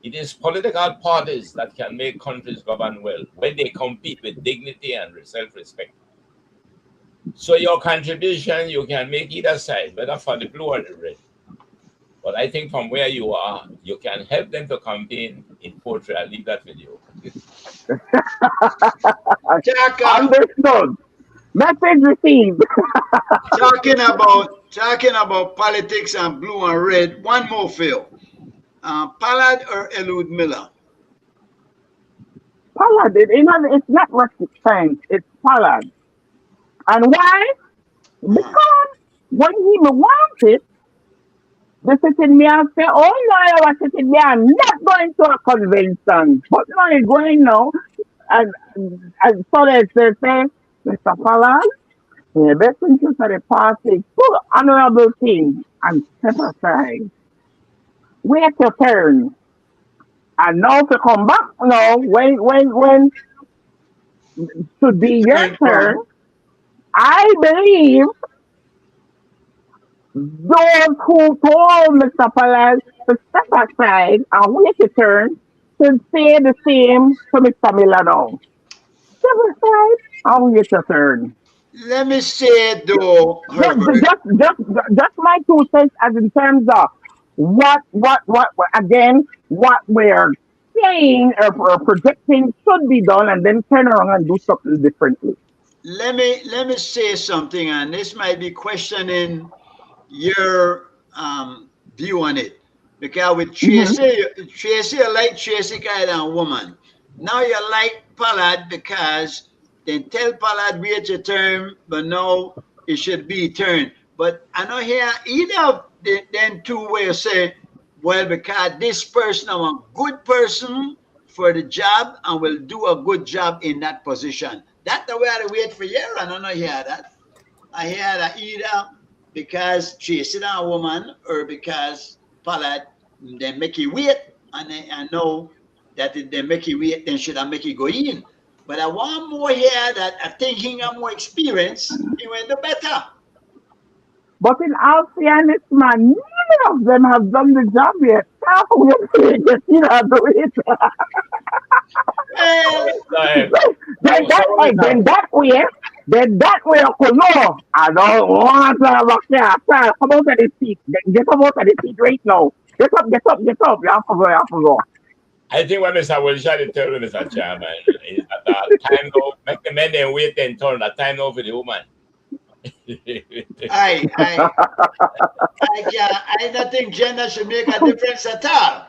It is political parties that can make countries govern well when they compete with dignity and self-respect. So your contribution, you can make either side, whether for the blue or the red. But I think from where you are, you can help them to campaign in poetry. I'll leave that with you. Chaka, Understood. Message received. talking about politics and blue and red. One more, Phil. Pollard or Elude Miller? Pollard, it's not rocket science, it's Pollard. And why? Uh, Because when he wants it, they sit in me and say, oh no, I was sitting there, I'm not going to a convention. But now you're going now. And, and so they say, Mr. Pollard, you best interest of the party, full honorable thing and step aside. Wait your turn. And now to come back now, when should the be your turn turn, come. I believe those who told Mr. Palaz to step aside and wait your turn should say the same to Mr. Miller now. Step aside and wait your turn. Let me say though, Just, Herbert. just, just, just my 2 cents as in terms of again, what we're saying or projecting should be done and then turn around and do something differently. Let me say something, and this might be questioning your view on it. Because with Hmm. Tracy, you like Tracy kind of woman. Now you like Pollard because then tell Pollard wait your turn, but no, it should be turn. But I know here either of them two ways say, well, because this person is a good person for the job and will do a good job in that position. That's the way I wait for you, and I don't hear that. I hear that either because Tracy is a woman or because Pollard they make you wait, and I know that if they make you wait, then should I make you go in? But I want more here that I think he got more experience, he went the better. But in all fairness, man, none of them have done the job yet. Half of them just do it. Well, Time. then that way, then that way, okay, no, I don't want to have a car. Sir, come out of the seat. Get up out of the seat right now. Get up, get up, get up. You have to go, you have to go. I think what Mr. Wilshire is telling Mr. Chairman is that time no make the men then wait and turn that time now for the woman. I don't think gender should make a difference at all.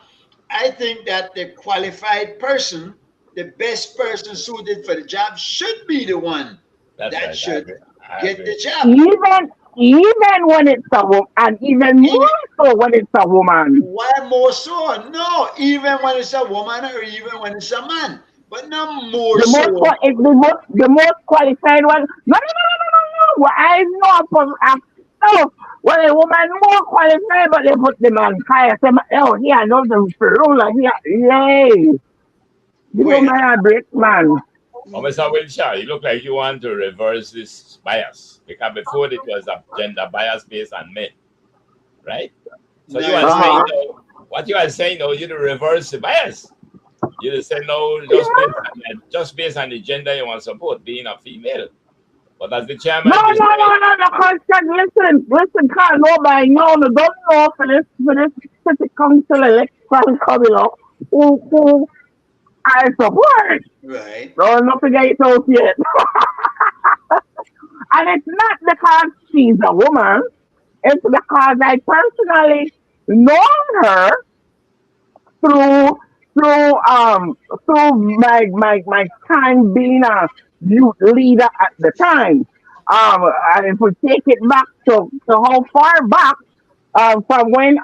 I think that the qualified person, the best person suited for the job, should be the one That's that right. should I get agree. the job. Even when it's a woman, and even more so when it's a woman. Why more so? No, even when it's a woman or even when it's a man, but not more The most so. the most qualified one. No, no, no, no, no, no, no. I know no. When a woman more qualified, but they put the man higher. Say, oh, here, I know the ruler here. Yay. You know Wait, my break, man. Oh, Mr. Wilshire, you look like you want to reverse this bias because before it was a gender bias based on men, right? So you no, are it's saying Uh-huh. not. no, what you are saying no, you to reverse the bias. You to say no, just based on the gender you want to support, being a female. But as the No, chairman no, no, decided, no, no, because listen, can't nobody know, no, don't know for this city council election coming up, who I support. Right. So nothing get it out yet. And it's not because she's a woman, it's because I personally know her through through my time being a youth leader at the time. And if we take it back to how far back from when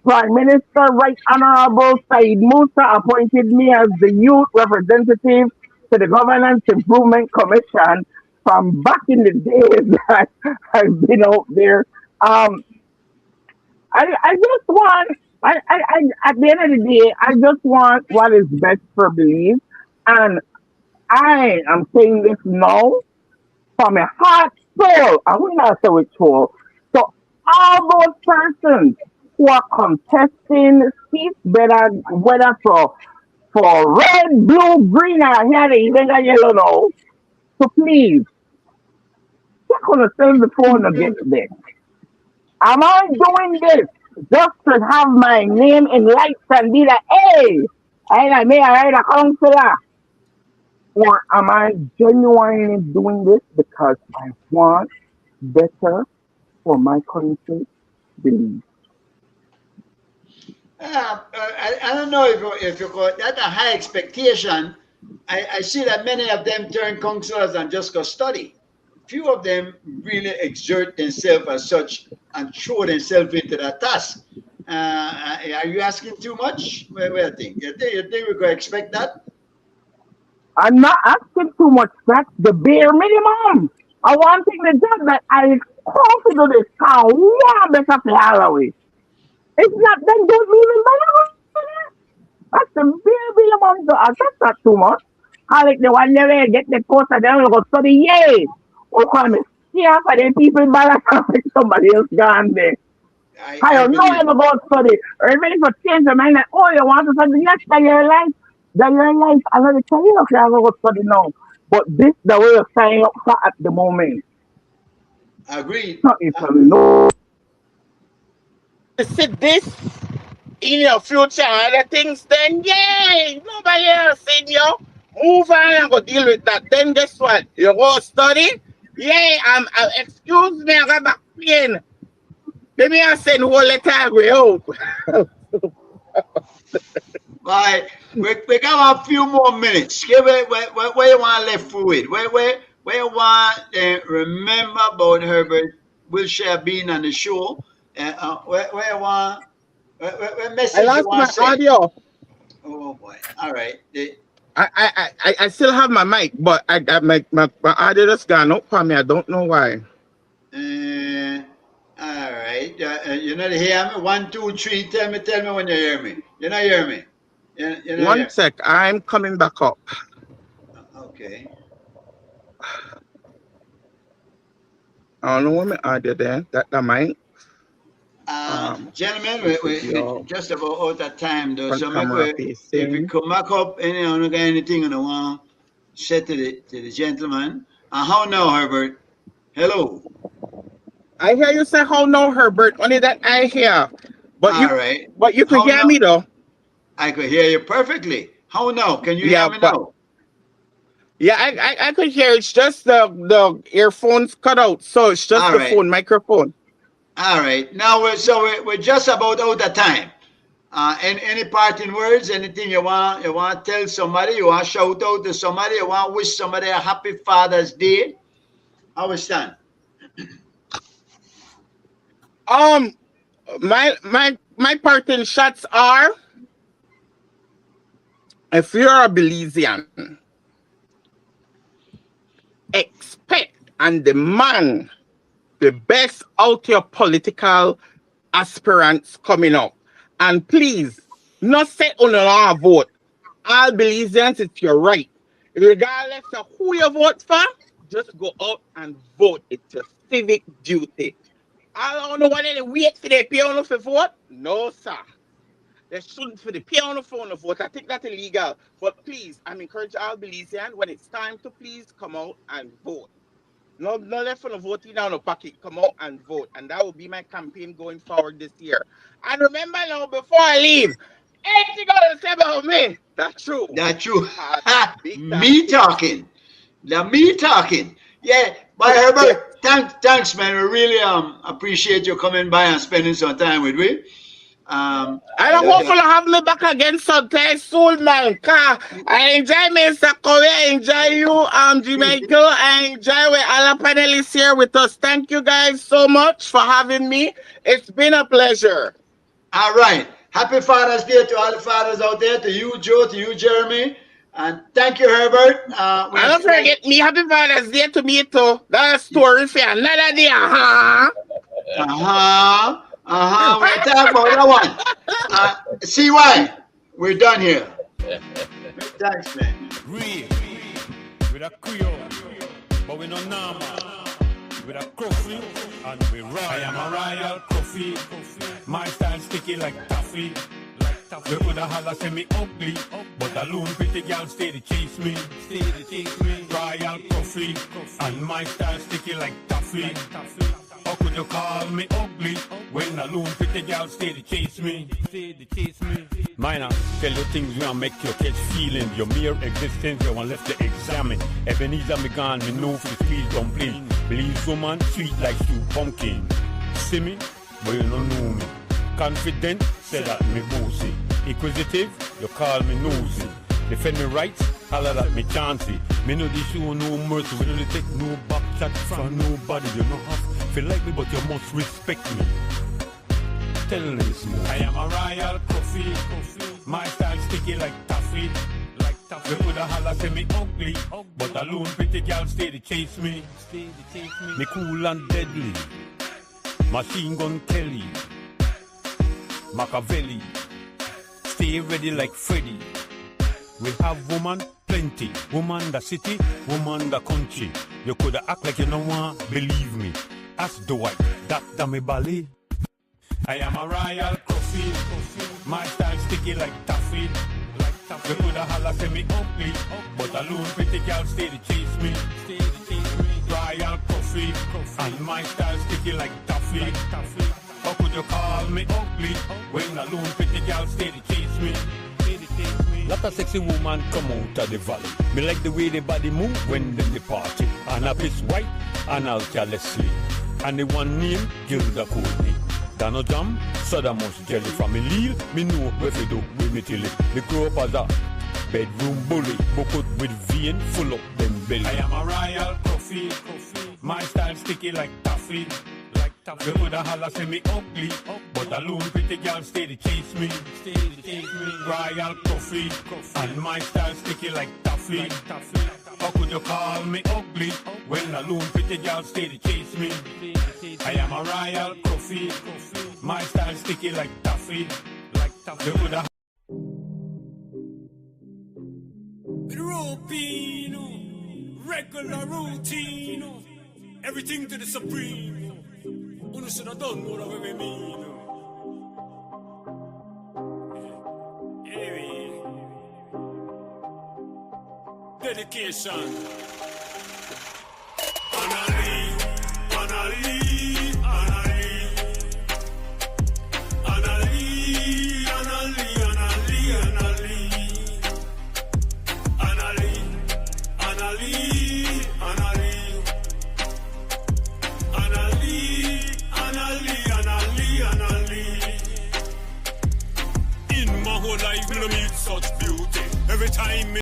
Prime Minister Right Honorable Said Musa appointed me as the youth representative to the Governance Improvement Commission from back in the days that I've been out there. Um, I just want, at the end of the day, I just want what is best for Belize. And I am saying this now from a heart, soul. I will not say with soul. So all those persons who are contesting seats, whether for red, blue, green, or here they even got yellow now. So please, check on the cell before you get there. Am I doing this just to have my name in lights and be like, hey, I may I a counselor? Or am I genuinely doing this because I want better for my country? Believe. I don't know if you call that a high expectation. I see that many of them turn counselors and just go study. Few of them really exert themselves as such and throw themselves into that task. Are you asking too much? Well, I think you think we could expect that. I'm not asking too much. That's the bare minimum. I want to take the job that I come to do this. I want better for Halloween. It's not, then don't even bother. That's the bare minimum. That's not too much. I like the one never get the course and then we go study. Yay! Or call me. Yeah, for the people balance with somebody else gone there. I I don't know believe ever go study. Or even if you change your mind, like, oh, you want to study, yes, that your life. That your life. I'm going to tell you, okay, I'm going to go study now. But this the way you're signing up for at the moment. agreed. Not if you Agreed. know. Sit this in your future and other things, then yay, nobody else in you. Move on and go deal with that. Then guess what? You go study. Yay, excuse me, I got back pain. Let me send whole letter go out. Right. We got a few more minutes. Okay, where you want to left with? Where you want remember about Herbert Wilshire being on the show? Where you want what I message you lost want my to say? audio. Oh boy. All right. I still have my mic, but I got my audio just gone up for me. I don't know why. Uh, all right. You not hear me? One, two, three. Tell me when you hear me. You not hear me? You not One hear? sec, I'm coming back up. Okay. I don't know what my audio there. That mic. Gentlemen, we're just about out of time though. So camera if we come back up anything and I want to say to the gentleman. How now, Herbert? Hello. I hear you say how now, Herbert. Only that I hear. But All right. But you could hear me though. I could hear you perfectly. How now? Can you hear me now? Yeah, I could hear. It's just the earphones cut out, so it's just the phone microphone. All right. Now we're just about out of time. Any parting words? Anything you want to tell somebody? You want to shout out to somebody? You want to wish somebody a happy Father's Day? How is that? My parting shots are: if you're a Belizean, expect and demand the best out your political aspirants coming up. And please, not say on a vote. All Belizeans, it's your right. Regardless of who you vote for, just go out and vote. It's your civic duty. I don't know why they wait for the piano for vote. No, sir. They shouldn't for the piano for the vote. I think that's illegal. But please, I'm encouraging all Belizeans, when it's time to please come out and vote. No left for the voting down the pocket. Come out and vote. And that will be my campaign going forward this year. And remember now, before I leave, anything gonna say about me? That's true. That's true. Me talking. Now me talking. Yeah. Bye, Herbert. Thanks, man. We really appreciate you coming by and spending some time with me. I don't hopefully have me back again sometime soon, man. I enjoy Mr. Korea, I enjoy you, Jamaica. I enjoy with all the panelists here with us. Thank you guys so much for having me. It's been a pleasure. All right. Happy Father's Day to all the fathers out there, to you, Joe, to you, Jeremy. And thank you, Herbert. Don't forget me. Happy Father's Day to me, too. That's a story for another day. We'll talk about that one. CY, we're done here. Thanks, man. Real, with a Creole, but we no normal. With a coffee, and we royal. I am a royal coffee. My style sticky like toffee. We coulda holla say me ugly, but a loon pretty girl stay to chase me. Royal coffee, and my style sticky like toffee. How could you call me ugly when a loon pretty girl stay to chase me? Minor, tell you things we make you catch feelings. Your mere existence, you want left to examine. Ebenezer me gone, me know for the squeeze dumpling. Believe woman, sweet like stew pumpkin. See me, but you don't know me. Confident, say that me bossy. Inquisitive, you call me nosy. Defend me rights, holler at me chancy. Me know this show no mercy. We don't take no back chat from nobody. You know have feel like me, but you must respect me. Tell this more. I am a royal coffee. My style sticky like toffee. We coulda holla say me ugly, but a lone pretty girl stay to chase me. Me cool and deadly. Machine gun Kelly. Machiavelli. Stay ready like Freddy. We have woman plenty, woman the city, woman the country. You coulda act like you no want believe me. Ask Dwight, that me Bali. I am a royal coffee. My style sticky like toffee. We coulda holla say me ugly, but a lone pretty girl stay to chase me. Royal coffee, and my style sticky like toffee. How could you call me ugly when a lone pretty girl stay to chase me? Lot of sexy woman come out of the valley. Me like the way the body move when they the party. And a piece white and Alta Leslie. And the one name Gilda Courtney. Dano Jam, Sadamus Jelly from me Lille. Me know where to do with me till it. Me grow up as a bedroom bully. Bucket with vein full up them belly. I am a royal coffee. My style sticky like toffee. We coulda holla say me ugly, but a lone pretty girl stay to chase me. Royal coffee, and my style sticky like toffee. How could you call me ugly when a lone pretty girl stay to chase me? I am a royal coffee, my style sticky like toffee. We coulda Routine, regular routine, everything to the supreme. You should have done what I mean. dedication. In my whole life, me no meet such beauty. Every time me